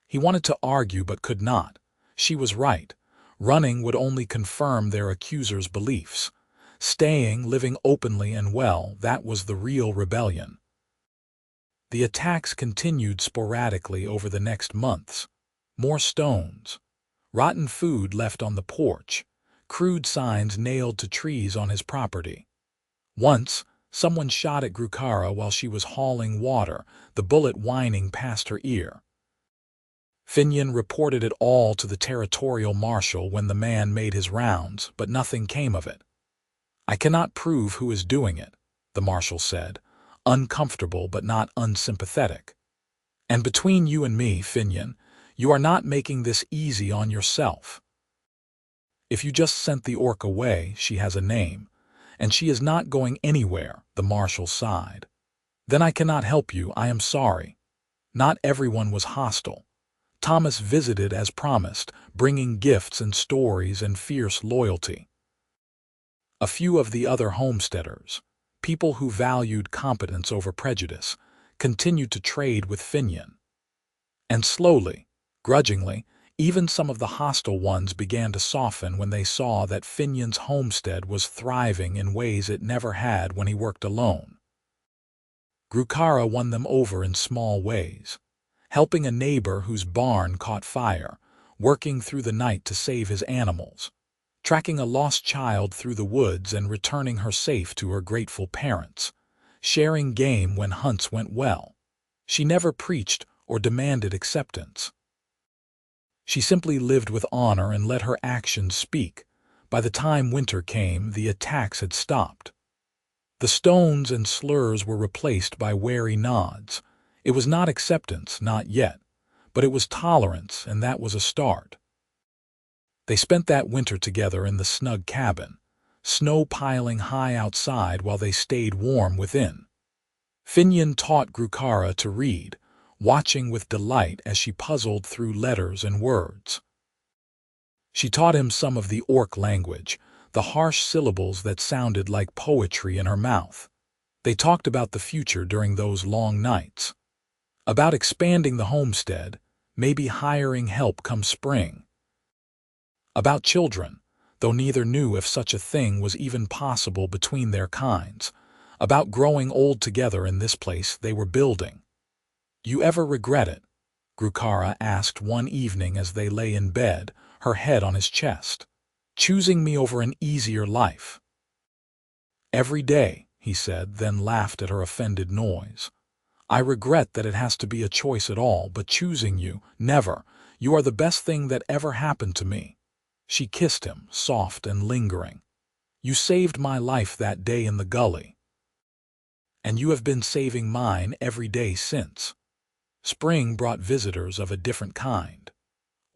He wanted to argue but could not. She was right. Running would only confirm their accuser's beliefs. Staying, living openly and well, that was the real rebellion. The attacks continued sporadically over the next months. More stones. Rotten food left on the porch. Crude signs nailed to trees on his property. Once, someone shot at Grukara while she was hauling water, the bullet whining past her ear. Finnian reported it all to the territorial marshal when the man made his rounds, but nothing came of it. I cannot prove who is doing it, the marshal said, uncomfortable but not unsympathetic. And between you and me, Finnian, you are not making this easy on yourself. If you just sent the orc away, she has a name, and she is not going anywhere, the marshal sighed. Then I cannot help you, I am sorry. Not everyone was hostile. Thomas visited as promised, bringing gifts and stories and fierce loyalty. A few of the other homesteaders, people who valued competence over prejudice, continued to trade with Finnian. And slowly, grudgingly, even some of the hostile ones began to soften when they saw that Finnian's homestead was thriving in ways it never had when he worked alone. Grukara won them over in small ways, helping a neighbor whose barn caught fire, working through the night to save his animals, tracking a lost child through the woods and returning her safe to her grateful parents, sharing game when hunts went well. She never preached or demanded acceptance. She simply lived with honor and let her actions speak. By the time winter came, the attacks had stopped. The stones and slurs were replaced by wary nods. It was not acceptance, not yet, but it was tolerance, and that was a start. They spent that winter together in the snug cabin, snow piling high outside while they stayed warm within. Finnian taught Grukara to read, watching with delight as she puzzled through letters and words. She taught him some of the orc language, the harsh syllables that sounded like poetry in her mouth. They talked about the future during those long nights. About expanding the homestead, maybe hiring help come spring. About children, though neither knew if such a thing was even possible between their kinds. About growing old together in this place they were building. You ever regret it? Grukara asked one evening as they lay in bed, her head on his chest. Choosing me over an easier life. Every day, he said, then laughed at her offended noise. I regret that it has to be a choice at all, but choosing you, never. You are the best thing that ever happened to me. She kissed him, soft and lingering. You saved my life that day in the gully. And you have been saving mine every day since. Spring brought visitors of a different kind.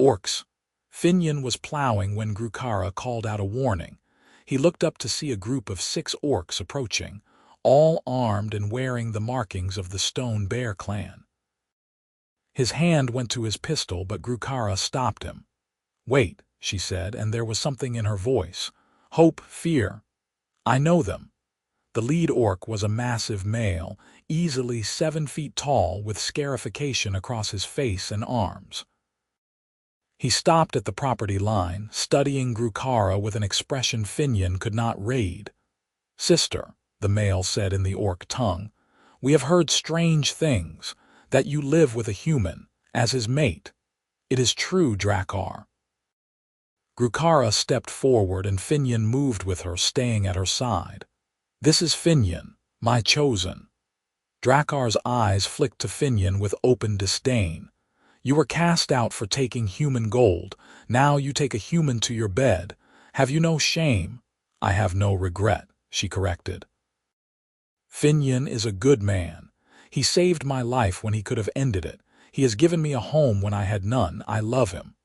Orcs. Finnian was plowing when Grukara called out a warning. He looked up to see a group of 6 orcs approaching, all armed and wearing the markings of the Stone Bear clan. His hand went to his pistol, but Grukara stopped him. Wait, she said, and there was something in her voice. Hope, fear. I know them. The lead orc was a massive male, easily 7 feet tall, with scarification across his face and arms. He stopped at the property line, studying Grukara with an expression Finnian could not read. Sister, the male said in the orc tongue, we have heard strange things, that you live with a human, as his mate. It is true, Drakar. Grukara stepped forward and Finnian moved with her, staying at her side. This is Finnian, my chosen. Drakar's eyes flicked to Finnian with open disdain. You were cast out for taking human gold. Now you take a human to your bed. Have you no shame? I have no regret, she corrected. Finnian is a good man. He saved my life when he could have ended it. He has given me a home when I had none. I love him.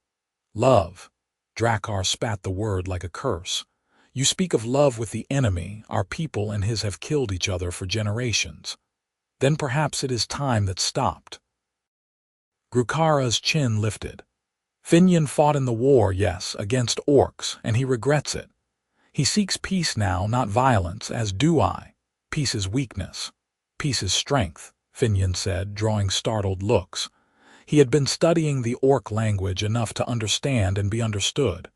Love. Drakar spat the word like a curse. You speak of love with the enemy. Our people and his have killed each other for generations. Then perhaps it is time that stopped. Grukara's chin lifted. Finnian fought in the war, yes, against orcs, and he regrets it. He seeks peace now, not violence, as do I. Peace is weakness. Peace is strength, Finnian said, drawing startled looks. He had been studying the orc language enough to understand and be understood.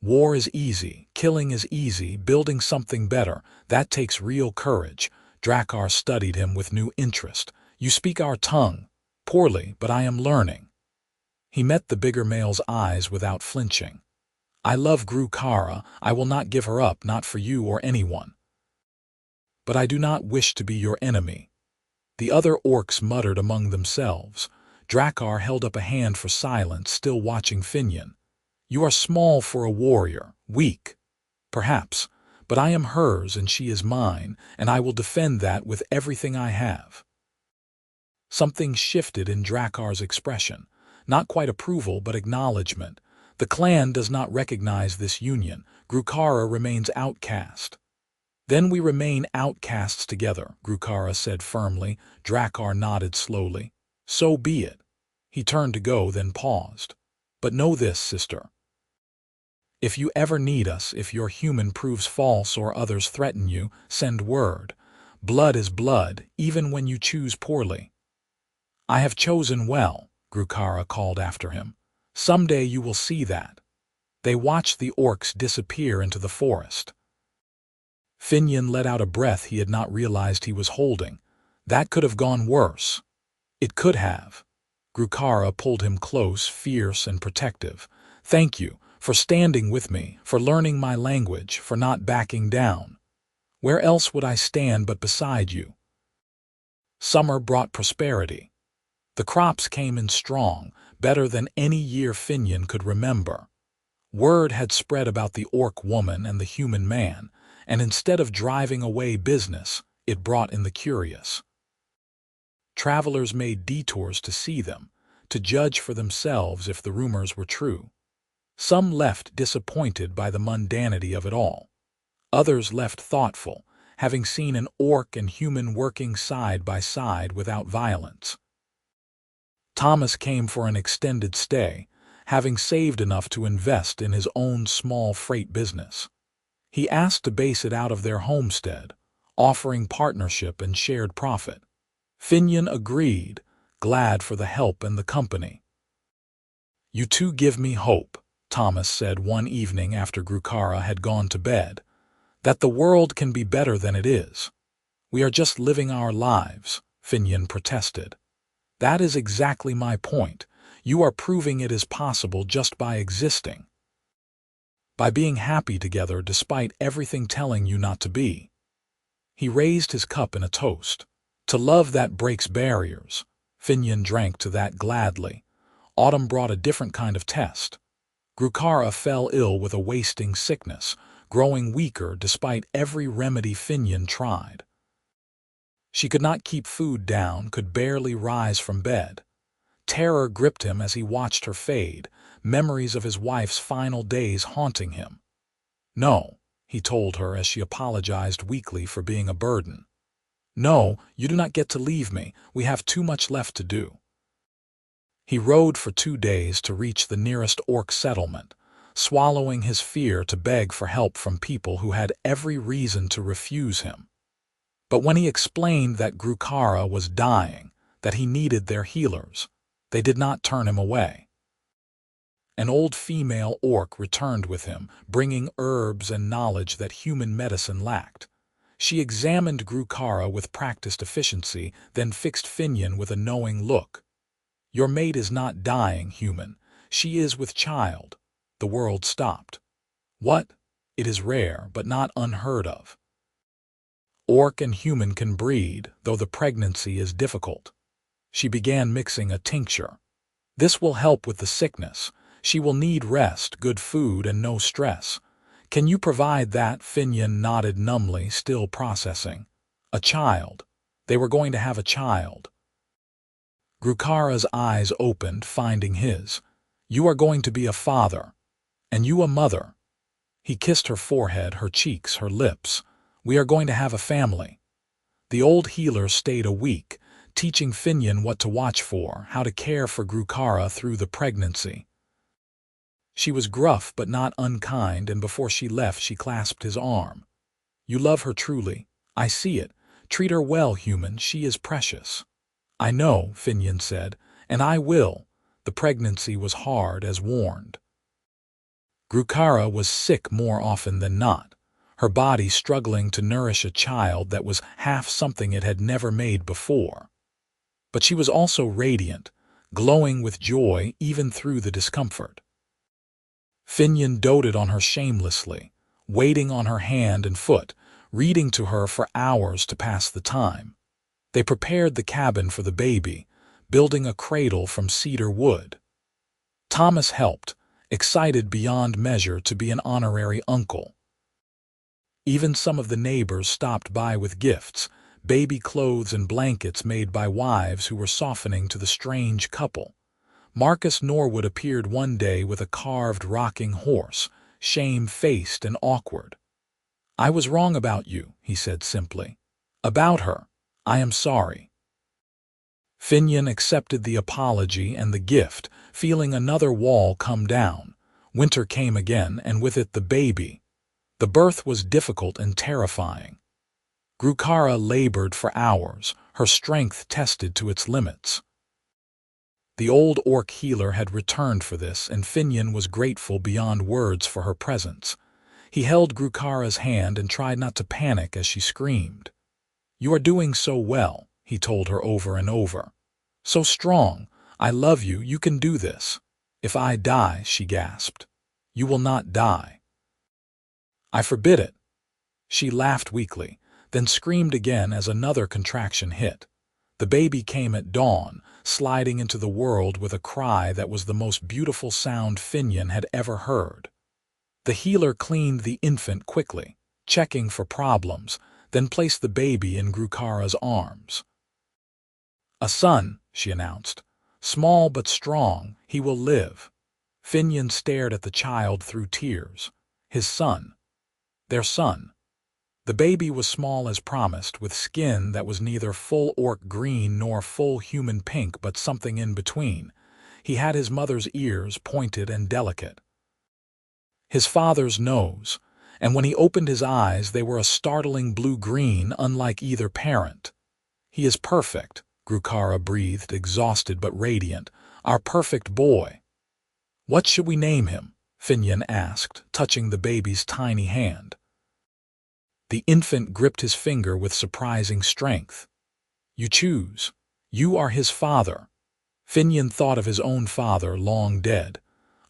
War is easy, killing is easy, building something better, that takes real courage. Drakar studied him with new interest. You speak our tongue. Poorly, but I am learning. He met the bigger male's eyes without flinching. I love Grukara. I will not give her up, not for you or anyone. But I do not wish to be your enemy. The other orcs muttered among themselves. Drakar held up a hand for silence, still watching Finnian. You are small for a warrior, weak. Perhaps, but I am hers and she is mine, and I will defend that with everything I have. Something shifted in Drakar's expression. Not quite approval, but acknowledgement. The clan does not recognize this union. Grukara remains outcast. Then we remain outcasts together, Grukara said firmly. Drakar nodded slowly. So be it. He turned to go, then paused. But know this, sister. If you ever need us, if your human proves false or others threaten you, send word. Blood is blood, even when you choose poorly. I have chosen well, Grukara called after him. Someday you will see that. They watched the orcs disappear into the forest. Finnian let out a breath he had not realized he was holding. That could have gone worse. It could have. Grukara pulled him close, fierce and protective. Thank you for standing with me, for learning my language, for not backing down. Where else would I stand but beside you? Summer brought prosperity. The crops came in strong, better than any year Finnian could remember. Word had spread about the orc woman and the human man, and instead of driving away business, it brought in the curious. Travelers made detours to see them, to judge for themselves if the rumors were true. Some left disappointed by the mundanity of it all. Others left thoughtful, having seen an orc and human working side by side without violence. Thomas came for an extended stay, having saved enough to invest in his own small freight business. He asked to base it out of their homestead, offering partnership and shared profit. Finnian agreed, glad for the help and the company. You two give me hope, Thomas said one evening after Grukara had gone to bed, that the world can be better than it is. We are just living our lives, Finnian protested. That is exactly my point. You are proving it is possible just by existing. By being happy together despite everything telling you not to be. He raised his cup in a toast. To love that breaks barriers. Finnian drank to that gladly. Autumn brought a different kind of test. Grukara fell ill with a wasting sickness, growing weaker despite every remedy Finnian tried. She could not keep food down, could barely rise from bed. Terror gripped him as he watched her fade, memories of his wife's final days haunting him. No, he told her as she apologized weakly for being a burden. No, you do not get to leave me. We have too much left to do. He rode for 2 days to reach the nearest orc settlement, swallowing his fear to beg for help from people who had every reason to refuse him. But when he explained that Grukara was dying, that he needed their healers, they did not turn him away. An old female orc returned with him, bringing herbs and knowledge that human medicine lacked. She examined Grukara with practiced efficiency, then fixed Finnian with a knowing look. "Your mate is not dying, human. She is with child." The world stopped. "What? It is rare, but not unheard of. Orc and human can breed, though the pregnancy is difficult." She began mixing a tincture. "This will help with the sickness. She will need rest, good food, and no stress. Can you provide that?" Finnian nodded numbly, still processing. A child. They were going to have a child. Grukara's eyes opened, finding his. "You are going to be a father. And you a mother." He kissed her forehead, her cheeks, her lips. "We are going to have a family." The old healer stayed a week, teaching Finnian what to watch for, how to care for Grukara through the pregnancy. She was gruff but not unkind, and before she left she clasped his arm. "You love her truly. I see it. Treat her well, human. She is precious." "I know," Finnian said, "and I will." The pregnancy was hard as warned. Grukara was sick more often than not, her body struggling to nourish a child that was half something it had never made before. But she was also radiant, glowing with joy even through the discomfort. Finnian doted on her shamelessly, waiting on her hand and foot, reading to her for hours to pass the time. They prepared the cabin for the baby, building a cradle from cedar wood. Thomas helped, excited beyond measure to be an honorary uncle. Even some of the neighbors stopped by with gifts, baby clothes and blankets made by wives who were softening to the strange couple. Marcus Norwood appeared one day with a carved rocking horse, shame-faced and awkward. "I was wrong about you," he said simply. "About her. I am sorry." Finnian accepted the apology and the gift, feeling another wall come down. Winter came again, and with it the baby. The birth was difficult and terrifying. Grukara labored for hours, her strength tested to its limits. The old orc healer had returned for this, and Finnian was grateful beyond words for her presence. He held Grukara's hand and tried not to panic as she screamed. "You are doing so well," he told her over and over. "So strong. I love you. You can do this." "If I die," she gasped. "You will not die." "I forbid it." She laughed weakly, then screamed again as another contraction hit. The baby came at dawn, sliding into the world with a cry that was the most beautiful sound Finnian had ever heard. The healer cleaned the infant quickly, checking for problems, then placed the baby in Grukara's arms. "A son," she announced. "Small but strong, he will live." Finnian stared at the child through tears. His son. Their son. The baby was small as promised, with skin that was neither full orc green nor full human pink but something in between. He had his mother's ears, pointed and delicate. His father's nose, and when he opened his eyes they were a startling blue-green, unlike either parent. "He is perfect," Grukara breathed, exhausted but radiant. "Our perfect boy." "What should we name him?" Finnian asked, touching the baby's tiny hand. The infant gripped his finger with surprising strength. "You choose. You are his father." Finnian thought of his own father, long dead,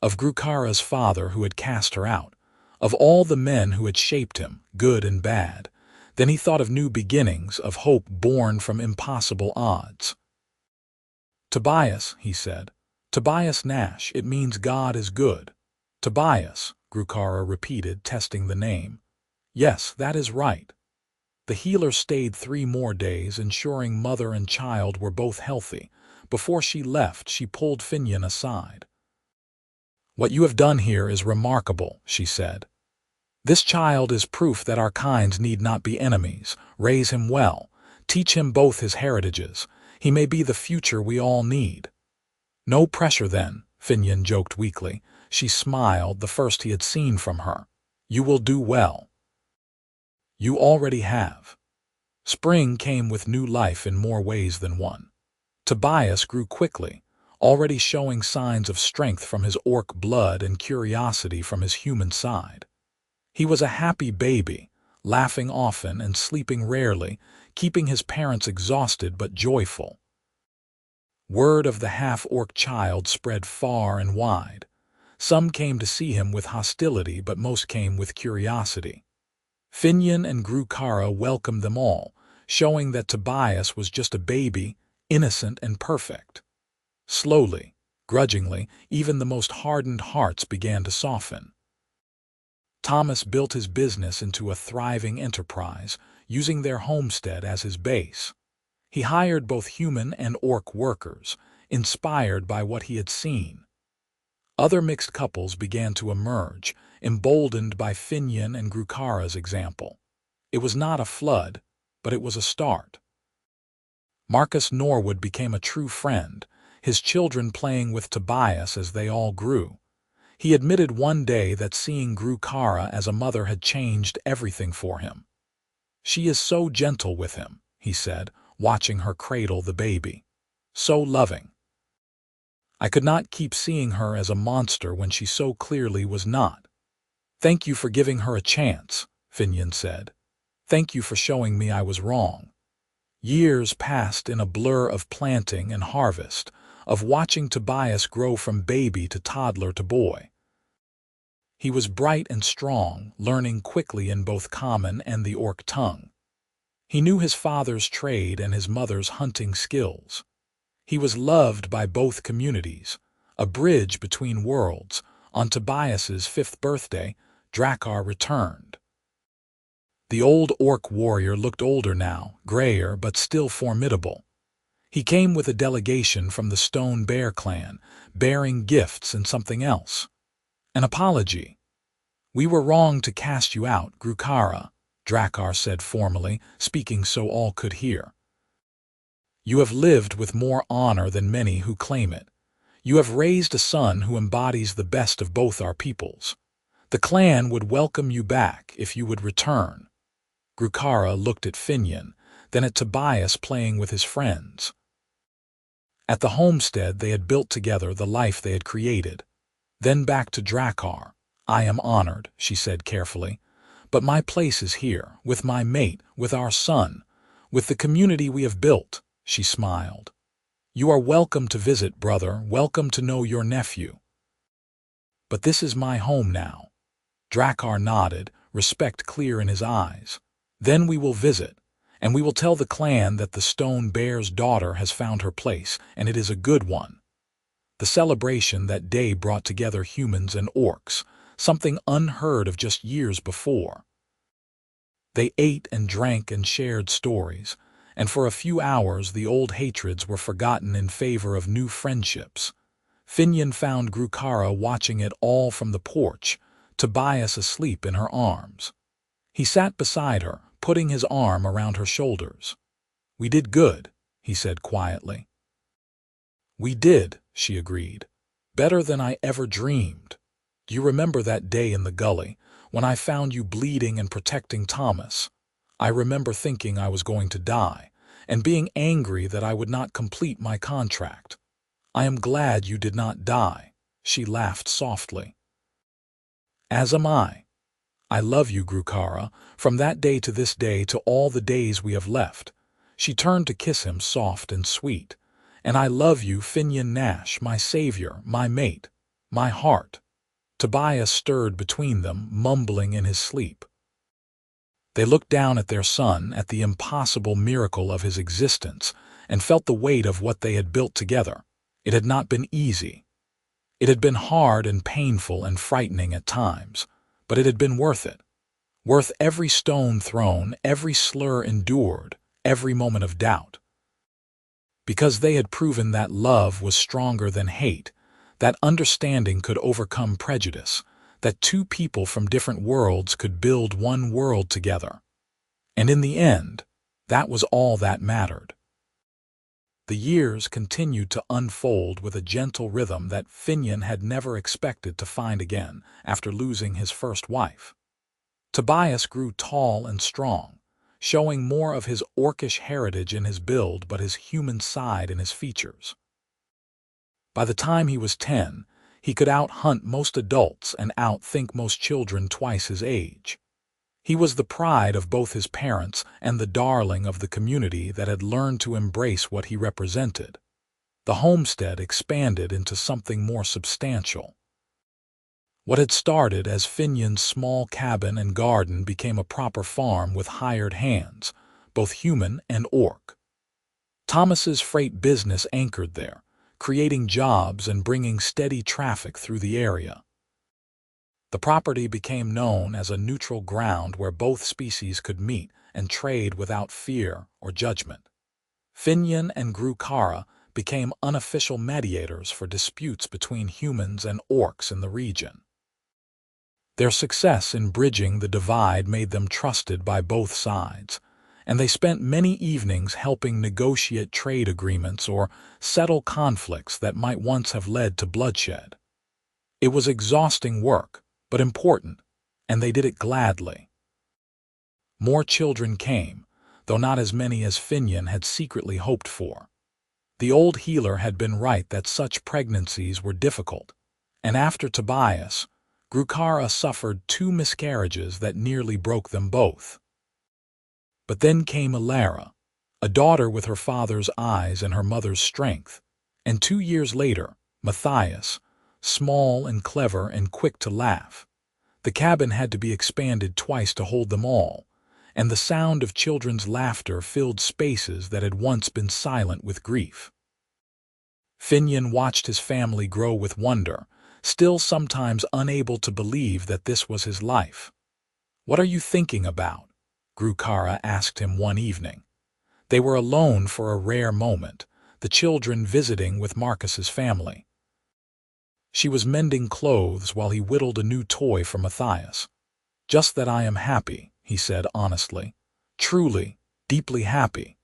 of Grukara's father who had cast her out, of all the men who had shaped him, good and bad. Then he thought of new beginnings, of hope born from impossible odds. "Tobias," he said. "Tobias Nash, it means God is good." "Tobias," Grukara repeated, testing the name. "Yes, that is right." The healer stayed 3 more days, ensuring mother and child were both healthy. Before she left, she pulled Finnian aside. "What you have done here is remarkable," she said. "This child is proof that our kinds need not be enemies. Raise him well. Teach him both his heritages. He may be the future we all need." No pressure then, Finnian joked weakly. She smiled, the first he had seen from her. You will do well. You already have. Spring came with new life in more ways than one. Tobias grew quickly, already showing signs of strength from his orc blood and curiosity from his human side. He was a happy baby, laughing often and sleeping rarely, keeping his parents exhausted but joyful. Word of the half-orc child spread far and wide. Some came to see him with hostility, but most came with curiosity. Finnian and Grukara welcomed them all, showing that Tobias was just a baby, innocent and perfect. Slowly, grudgingly, even the most hardened hearts began to soften. Thomas built his business into a thriving enterprise, using their homestead as his base. He hired both human and orc workers, inspired by what he had seen. Other mixed couples began to emerge, emboldened by Finnian and Grukara's example. It was not a flood, but it was a start. Marcus Norwood became a true friend, his children playing with Tobias as they all grew. He admitted one day that seeing Grukara as a mother had changed everything for him. She is so gentle with him, he said, watching her cradle the baby. So loving. I could not keep seeing her as a monster when she so clearly was not. Thank you for giving her a chance, Finnian said. Thank you for showing me I was wrong. Years passed in a blur of planting and harvest, of watching Tobias grow from baby to toddler to boy. He was bright and strong, learning quickly in both common and the orc tongue. He knew his father's trade and his mother's hunting skills. He was loved by both communities, a bridge between worlds. On Tobias's 5th birthday, Grukara returned. The old orc warrior looked older now, grayer but still formidable. He came with a delegation from the Stone Bear clan, bearing gifts and something else. An apology. We were wrong to cast you out, Grukara, Grukara said formally, speaking so all could hear. You have lived with more honor than many who claim it. You have raised a son who embodies the best of both our peoples. The clan would welcome you back if you would return. Grukara looked at Finnian, then at Tobias playing with his friends. At the homestead they had built together the life they had created. Then back to Grukara. I am honored, she said carefully. But my place is here, with my mate, with our son, with the community we have built, she smiled. You are welcome to visit, brother, welcome to know your nephew. But this is my home now. Grukara nodded, respect clear in his eyes. Then we will visit, and we will tell the clan that the Stone Bear's daughter has found her place, and it is a good one. The celebration that day brought together humans and orcs, something unheard of just years before. They ate and drank and shared stories, and for a few hours the old hatreds were forgotten in favor of new friendships. Finnian found Grukara watching it all from the porch, Tobias asleep in her arms. He sat beside her, putting his arm around her shoulders. We did good, he said quietly. We did, she agreed. Better than I ever dreamed. Do you remember that day in the gully, when I found you bleeding and protecting Thomas? I remember thinking I was going to die, and being angry that I would not complete my contract. I am glad you did not die, she laughed softly. As am I. I love you, Grukara, from that day to this day to all the days we have left. She turned to kiss him soft and sweet. And I love you, Finnian Nash, my savior, my mate, my heart. Tobias stirred between them, mumbling in his sleep. They looked down at their son, at the impossible miracle of his existence, and felt the weight of what they had built together. It had not been easy. It had been hard and painful and frightening at times, but it had been worth it. Worth every stone thrown, every slur endured, every moment of doubt. Because they had proven that love was stronger than hate, that understanding could overcome prejudice, that two people from different worlds could build one world together. And in the end, that was all that mattered. The years continued to unfold with a gentle rhythm that Finnian had never expected to find again after losing his first wife. Tobias grew tall and strong, showing more of his orcish heritage in his build but his human side in his features. By the time he was 10, he could out-hunt most adults and out-think most children twice his age. He was the pride of both his parents and the darling of the community that had learned to embrace what he represented. The homestead expanded into something more substantial. What had started as Finnian's small cabin and garden became a proper farm with hired hands, both human and orc. Thomas's freight business anchored there, creating jobs and bringing steady traffic through the area. The property became known as a neutral ground where both species could meet and trade without fear or judgment. Finnian and Grukara became unofficial mediators for disputes between humans and orcs in the region. Their success in bridging the divide made them trusted by both sides, and they spent many evenings helping negotiate trade agreements or settle conflicts that might once have led to bloodshed. It was exhausting work, but important, and they did it gladly. More children came, though not as many as Finnian had secretly hoped for. The old healer had been right that such pregnancies were difficult, and after Tobias, Grukara suffered 2 miscarriages that nearly broke them both. But then came Alara, a daughter with her father's eyes and her mother's strength, and 2 years later, Matthias, small and clever and quick to laugh. The cabin had to be expanded twice to hold them all, and the sound of children's laughter filled spaces that had once been silent with grief. Finnian watched his family grow with wonder, still sometimes unable to believe that this was his life. "What are you thinking about?" Grukara asked him one evening. They were alone for a rare moment, the children visiting with Marcus's family. She was mending clothes while he whittled a new toy for Matthias. "Just that I am happy," he said honestly. "Truly, deeply happy.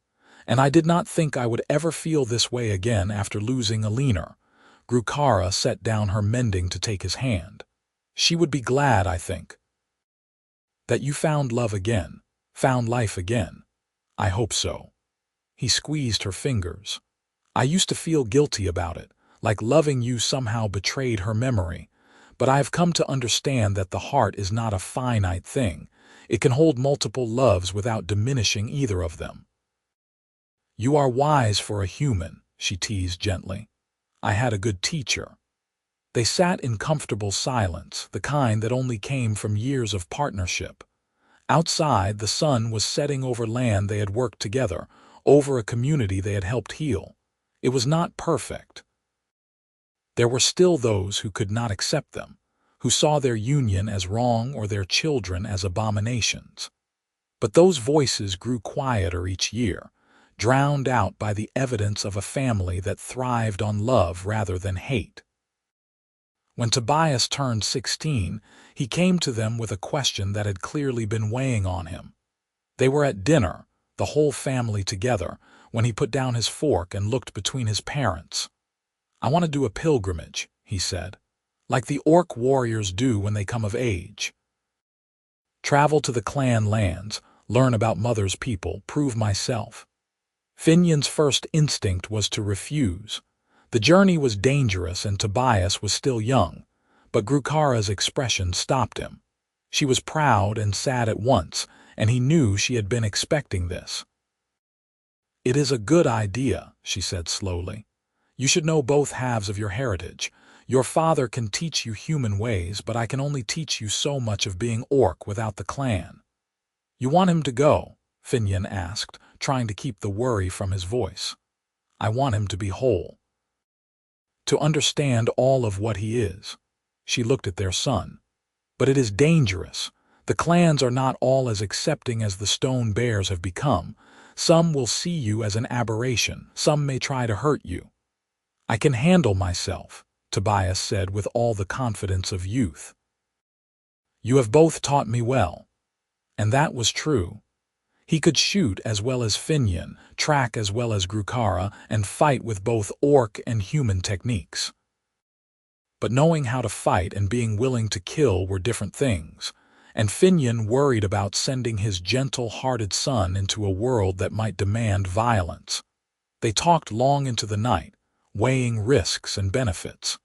And I did not think I would ever feel this way again after losing Alina." Grukara set down her mending to take his hand. "She would be glad, I think." "That you found love again, found life again. I hope so." He squeezed her fingers. "I used to feel guilty about it, like loving you somehow betrayed her memory, but I have come to understand that the heart is not a finite thing. It can hold multiple loves without diminishing either of them." "You are wise for a human," she teased gently. "I had a good teacher." They sat in comfortable silence, the kind that only came from years of partnership. Outside, the sun was setting over land they had worked together, over a community they had helped heal. It was not perfect. There were still those who could not accept them, who saw their union as wrong or their children as abominations. But those voices grew quieter each year, drowned out by the evidence of a family that thrived on love rather than hate. When Tobias turned 16, he came to them with a question that had clearly been weighing on him. They were at dinner, the whole family together, when he put down his fork and looked between his parents. "I want to do a pilgrimage," he said, "like the orc warriors do when they come of age. Travel to the clan lands, learn about Mother's people, prove myself." Finnian's first instinct was to refuse. The journey was dangerous and Tobias was still young, but Grukara's expression stopped him. She was proud and sad at once, and he knew she had been expecting this. "It is a good idea," she said slowly. "You should know both halves of your heritage. Your father can teach you human ways, but I can only teach you so much of being orc without the clan." "You want him to go?" Finnian asked, trying to keep the worry from his voice. "I want him to be whole. To understand all of what he is." She looked at their son. "But it is dangerous. The clans are not all as accepting as the stone bears have become. Some will see you as an aberration. Some may try to hurt you." "I can handle myself," Tobias said with all the confidence of youth. "You have both taught me well." And that was true. He could shoot as well as Finnian, track as well as Grukara, and fight with both orc and human techniques. But knowing how to fight and being willing to kill were different things, and Finnian worried about sending his gentle-hearted son into a world that might demand violence. They talked long into the night, weighing risks and benefits.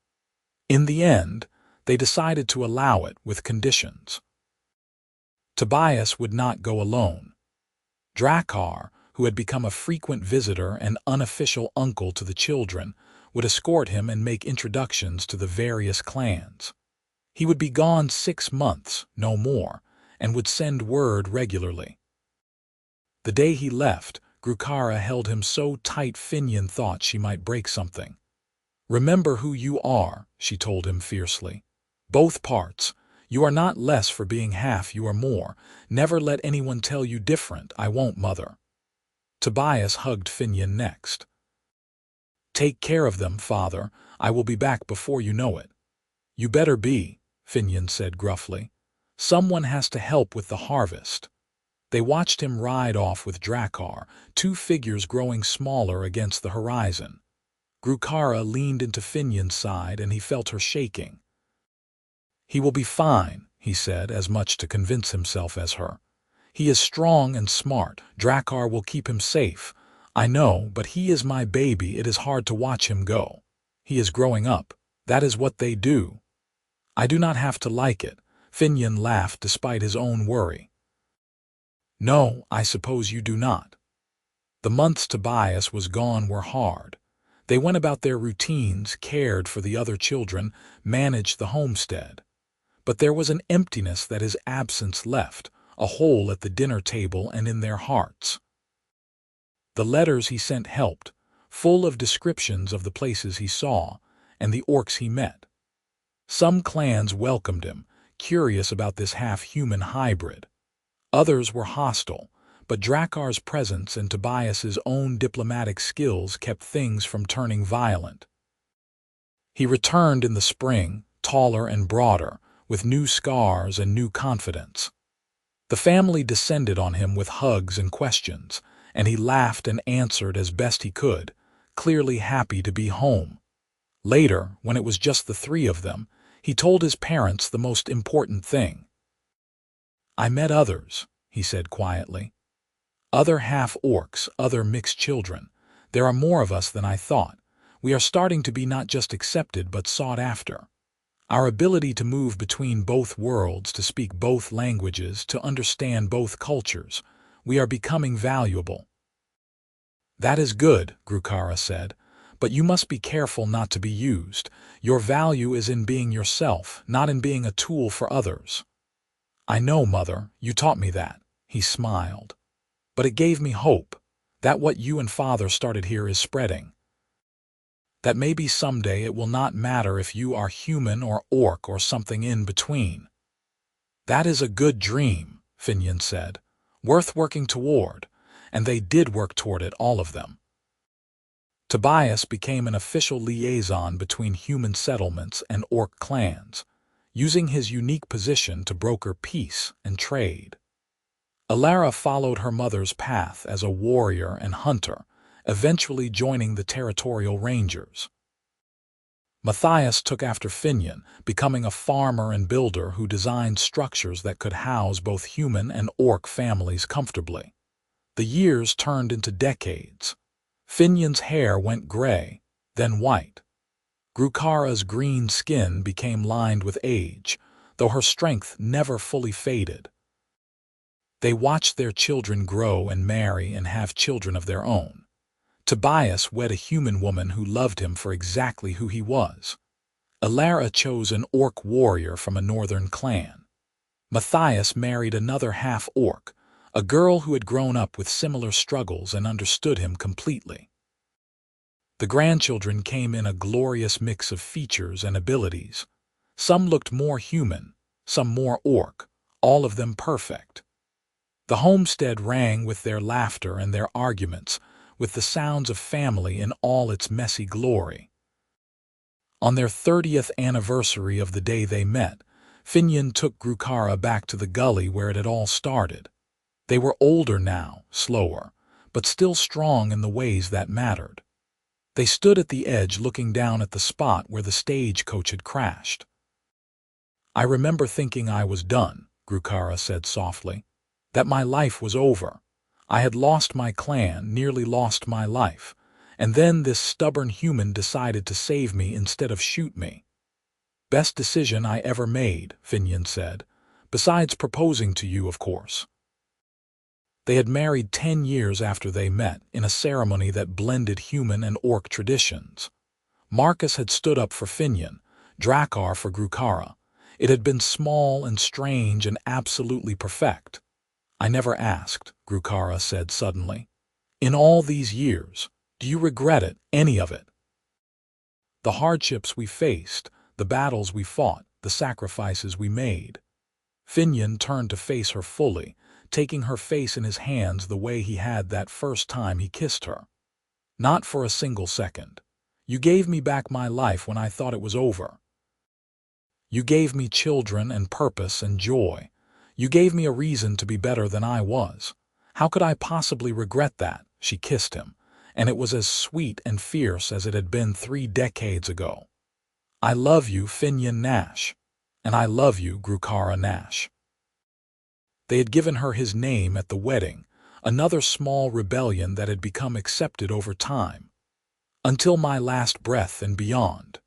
In the end, they decided to allow it with conditions. Tobias would not go alone. Grukara, who had become a frequent visitor and unofficial uncle to the children, would escort him and make introductions to the various clans. He would be gone 6 months, no more, and would send word regularly. The day he left, Grukara held him so tight Finnian thought she might break something. "Remember who you are," she told him fiercely. "Both parts. You are not less for being half, you are more. Never let anyone tell you different. I won't, mother." Tobias hugged Finnian next. "Take care of them, father. I will be back before you know it." "You better be," Finnian said gruffly. "Someone has to help with the harvest." They watched him ride off with Grukara, 2 figures growing smaller against the horizon. Grukara leaned into Finnian's side and he felt her shaking. "He will be fine," he said, as much to convince himself as her. "He is strong and smart. Grukara will keep him safe. I know, but he is my baby. It is hard to watch him go. He is growing up. That is what they do." "I do not have to like it," Finnian laughed despite his own worry. "No, I suppose you do not." The months Tobias was gone were hard. They went about their routines, cared for the other children, managed the homestead. But there was an emptiness that his absence left, a hole at the dinner table and in their hearts. The letters he sent helped, full of descriptions of the places he saw and the orcs he met. Some clans welcomed him, curious about this half-human hybrid. Others were hostile, but Grukara's presence and Tobias's own diplomatic skills kept things from turning violent. He returned in the spring, taller and broader, with new scars and new confidence. The family descended on him with hugs and questions, and he laughed and answered as best he could, clearly happy to be home. Later, when it was just the 3 of them, he told his parents the most important thing. "I met others," he said quietly. "Other half-orcs, other mixed children. There are more of us than I thought. We are starting to be not just accepted but sought after. Our ability to move between both worlds, to speak both languages, to understand both cultures, we are becoming valuable." "That is good," Grukara said, "but you must be careful not to be used. Your value is in being yourself, not in being a tool for others." "I know, mother, you taught me that," he smiled. "But it gave me hope, that what you and father started here is spreading. That maybe someday it will not matter if you are human or orc or something in between." "That is a good dream," Finnian said. "Worth working toward." And they did work toward it, all of them. Tobias became an official liaison between human settlements and orc clans, using his unique position to broker peace and trade. Alara followed her mother's path as a warrior and hunter, eventually joining the territorial rangers. Matthias took after Finnian, becoming a farmer and builder who designed structures that could house both human and orc families comfortably. The years turned into decades. Finnian's hair went gray, then white. Grukara's green skin became lined with age, though her strength never fully faded. They watched their children grow and marry and have children of their own. Tobias wed a human woman who loved him for exactly who he was. Alara chose an orc warrior from a northern clan. Matthias married another half-orc, a girl who had grown up with similar struggles and understood him completely. The grandchildren came in a glorious mix of features and abilities. Some looked more human, some more orc, all of them perfect. The homestead rang with their laughter and their arguments, with the sounds of family in all its messy glory. On their 30th anniversary of the day they met, Finnian took Grukara back to the gully where it had all started. They were older now, slower, but still strong in the ways that mattered. They stood at the edge looking down at the spot where the stagecoach had crashed. "I remember thinking I was done," Grukara said softly, "that my life was over. I had lost my clan, nearly lost my life, and then this stubborn human decided to save me instead of shoot me." "Best decision I ever made," Finnian said, "besides proposing to you, of course." They had married 10 years after they met, in a ceremony that blended human and orc traditions. Marcus had stood up for Finnian, Drakkar for Grukara. It had been small and strange and absolutely perfect. "I never asked," Grukara said suddenly. "In all these years, do you regret it, any of it? The hardships we faced, the battles we fought, the sacrifices we made." Finnian turned to face her fully, taking her face in his hands the way he had that first time he kissed her. "Not for a single second. You gave me back my life when I thought it was over. You gave me children and purpose and joy. You gave me a reason to be better than I was. How could I possibly regret that?" She kissed him, and it was as sweet and fierce as it had been 3 decades ago. "I love you, Finnian Nash. And I love you, Grukara Nash." They had given her his name at the wedding, another small rebellion that had become accepted over time. "Until my last breath and beyond."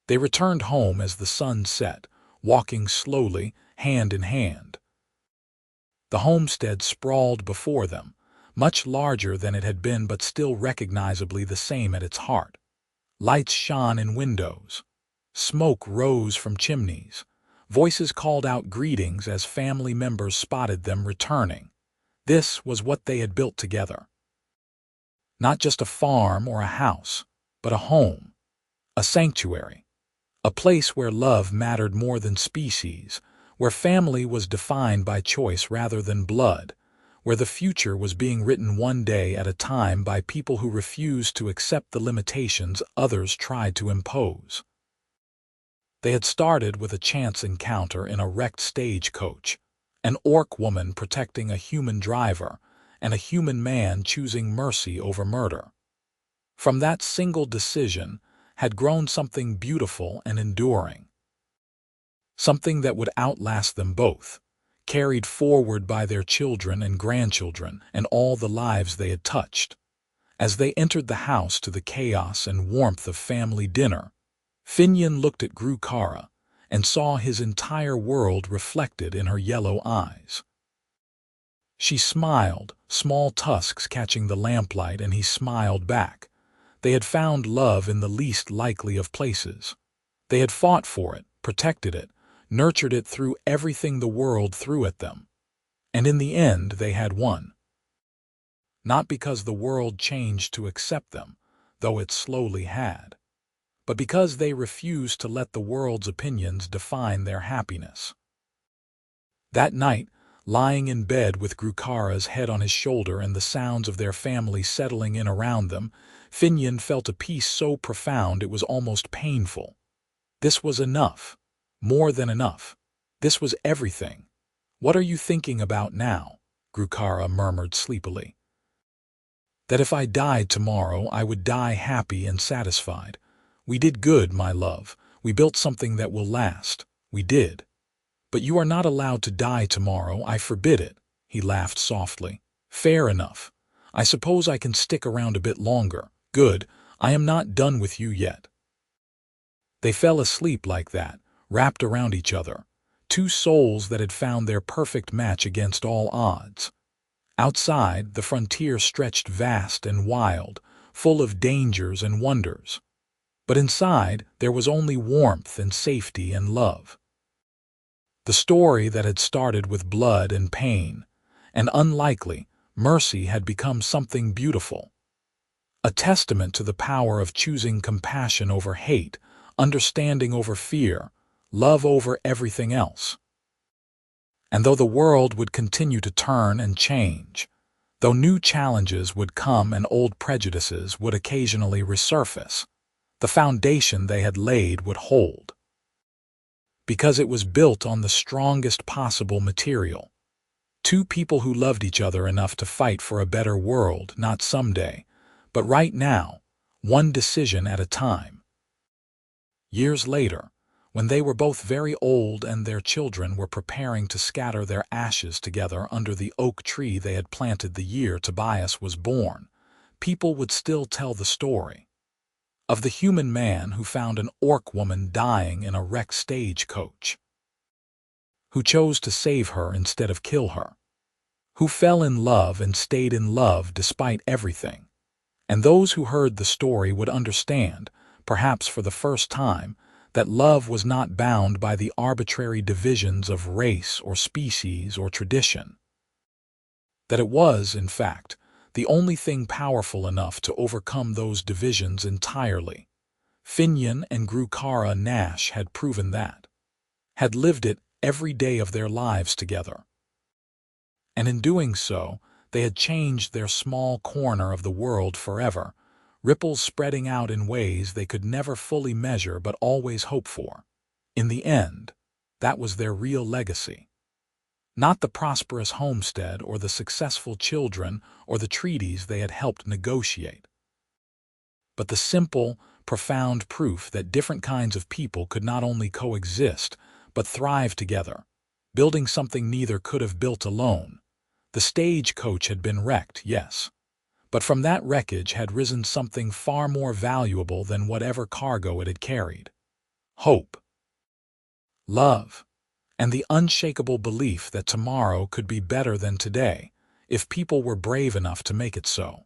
They returned home as the sun set, walking slowly, hand in hand. The homestead sprawled before them, much larger than it had been but still recognizably the same at its heart. Lights shone in windows. Smoke rose from chimneys. Voices called out greetings as family members spotted them returning. This was what they had built together. Not just a farm or a house, but a home, a sanctuary, a place where love mattered more than species, where family was defined by choice rather than blood, where the future was being written one day at a time by people who refused to accept the limitations others tried to impose. They had started with a chance encounter in a wrecked stagecoach, an orc woman protecting a human driver, and a human man choosing mercy over murder. From that single decision had grown something beautiful and enduring. Something that would outlast them both, carried forward by their children and grandchildren and all the lives they had touched. As they entered the house to the chaos and warmth of family dinner, Finnian looked at Grukara and saw his entire world reflected in her yellow eyes. She smiled, small tusks catching the lamplight, and he smiled back. They had found love in the least likely of places. They had fought for it, protected it, nurtured it through everything the world threw at them. And in the end they had won. Not because the world changed to accept them, though it slowly had, but because they refused to let the world's opinions define their happiness. That night, lying in bed with Grukara's head on his shoulder and the sounds of their family settling in around them, Finnian felt a peace so profound it was almost painful. This was enough. More than enough. This was everything. "What are you thinking about now?" Grukara murmured sleepily. "That if I died tomorrow, I would die happy and satisfied. We did good, my love. We built something that will last. We did. But you are not allowed to die tomorrow. I forbid it." He laughed softly. "Fair enough. I suppose I can stick around a bit longer. Good. I am not done with you yet." They fell asleep like that, wrapped around each other, two souls that had found their perfect match against all odds. Outside, the frontier stretched vast and wild, full of dangers and wonders. But inside, there was only warmth and safety and love. The story that had started with blood and pain, and unlikely, mercy had become something beautiful. A testament to the power of choosing compassion over hate, understanding over fear, love over everything else. And though the world would continue to turn and change, though new challenges would come and old prejudices would occasionally resurface, the foundation they had laid would hold. Because it was built on the strongest possible material. Two people who loved each other enough to fight for a better world, not someday, but right now, one decision at a time. Years later, when they were both very old and their children were preparing to scatter their ashes together under the oak tree they had planted the year Tobias was born, people would still tell the story of the human man who found an orc woman dying in a wrecked stagecoach, who chose to save her instead of kill her, who fell in love and stayed in love despite everything. And those who heard the story would understand, perhaps for the first time, that love was not bound by the arbitrary divisions of race or species or tradition. That it was, in fact, the only thing powerful enough to overcome those divisions entirely. Finnian and Grukara Nash had proven that, had lived it every day of their lives together. And in doing so, they had changed their small corner of the world forever, ripples spreading out in ways they could never fully measure but always hope for. In the end, that was their real legacy. Not the prosperous homestead or the successful children or the treaties they had helped negotiate, but the simple, profound proof that different kinds of people could not only coexist, but thrive together, building something neither could have built alone. The stagecoach had been wrecked, yes, but from that wreckage had risen something far more valuable than whatever cargo it had carried. Hope, love, and the unshakable belief that tomorrow could be better than today if people were brave enough to make it so.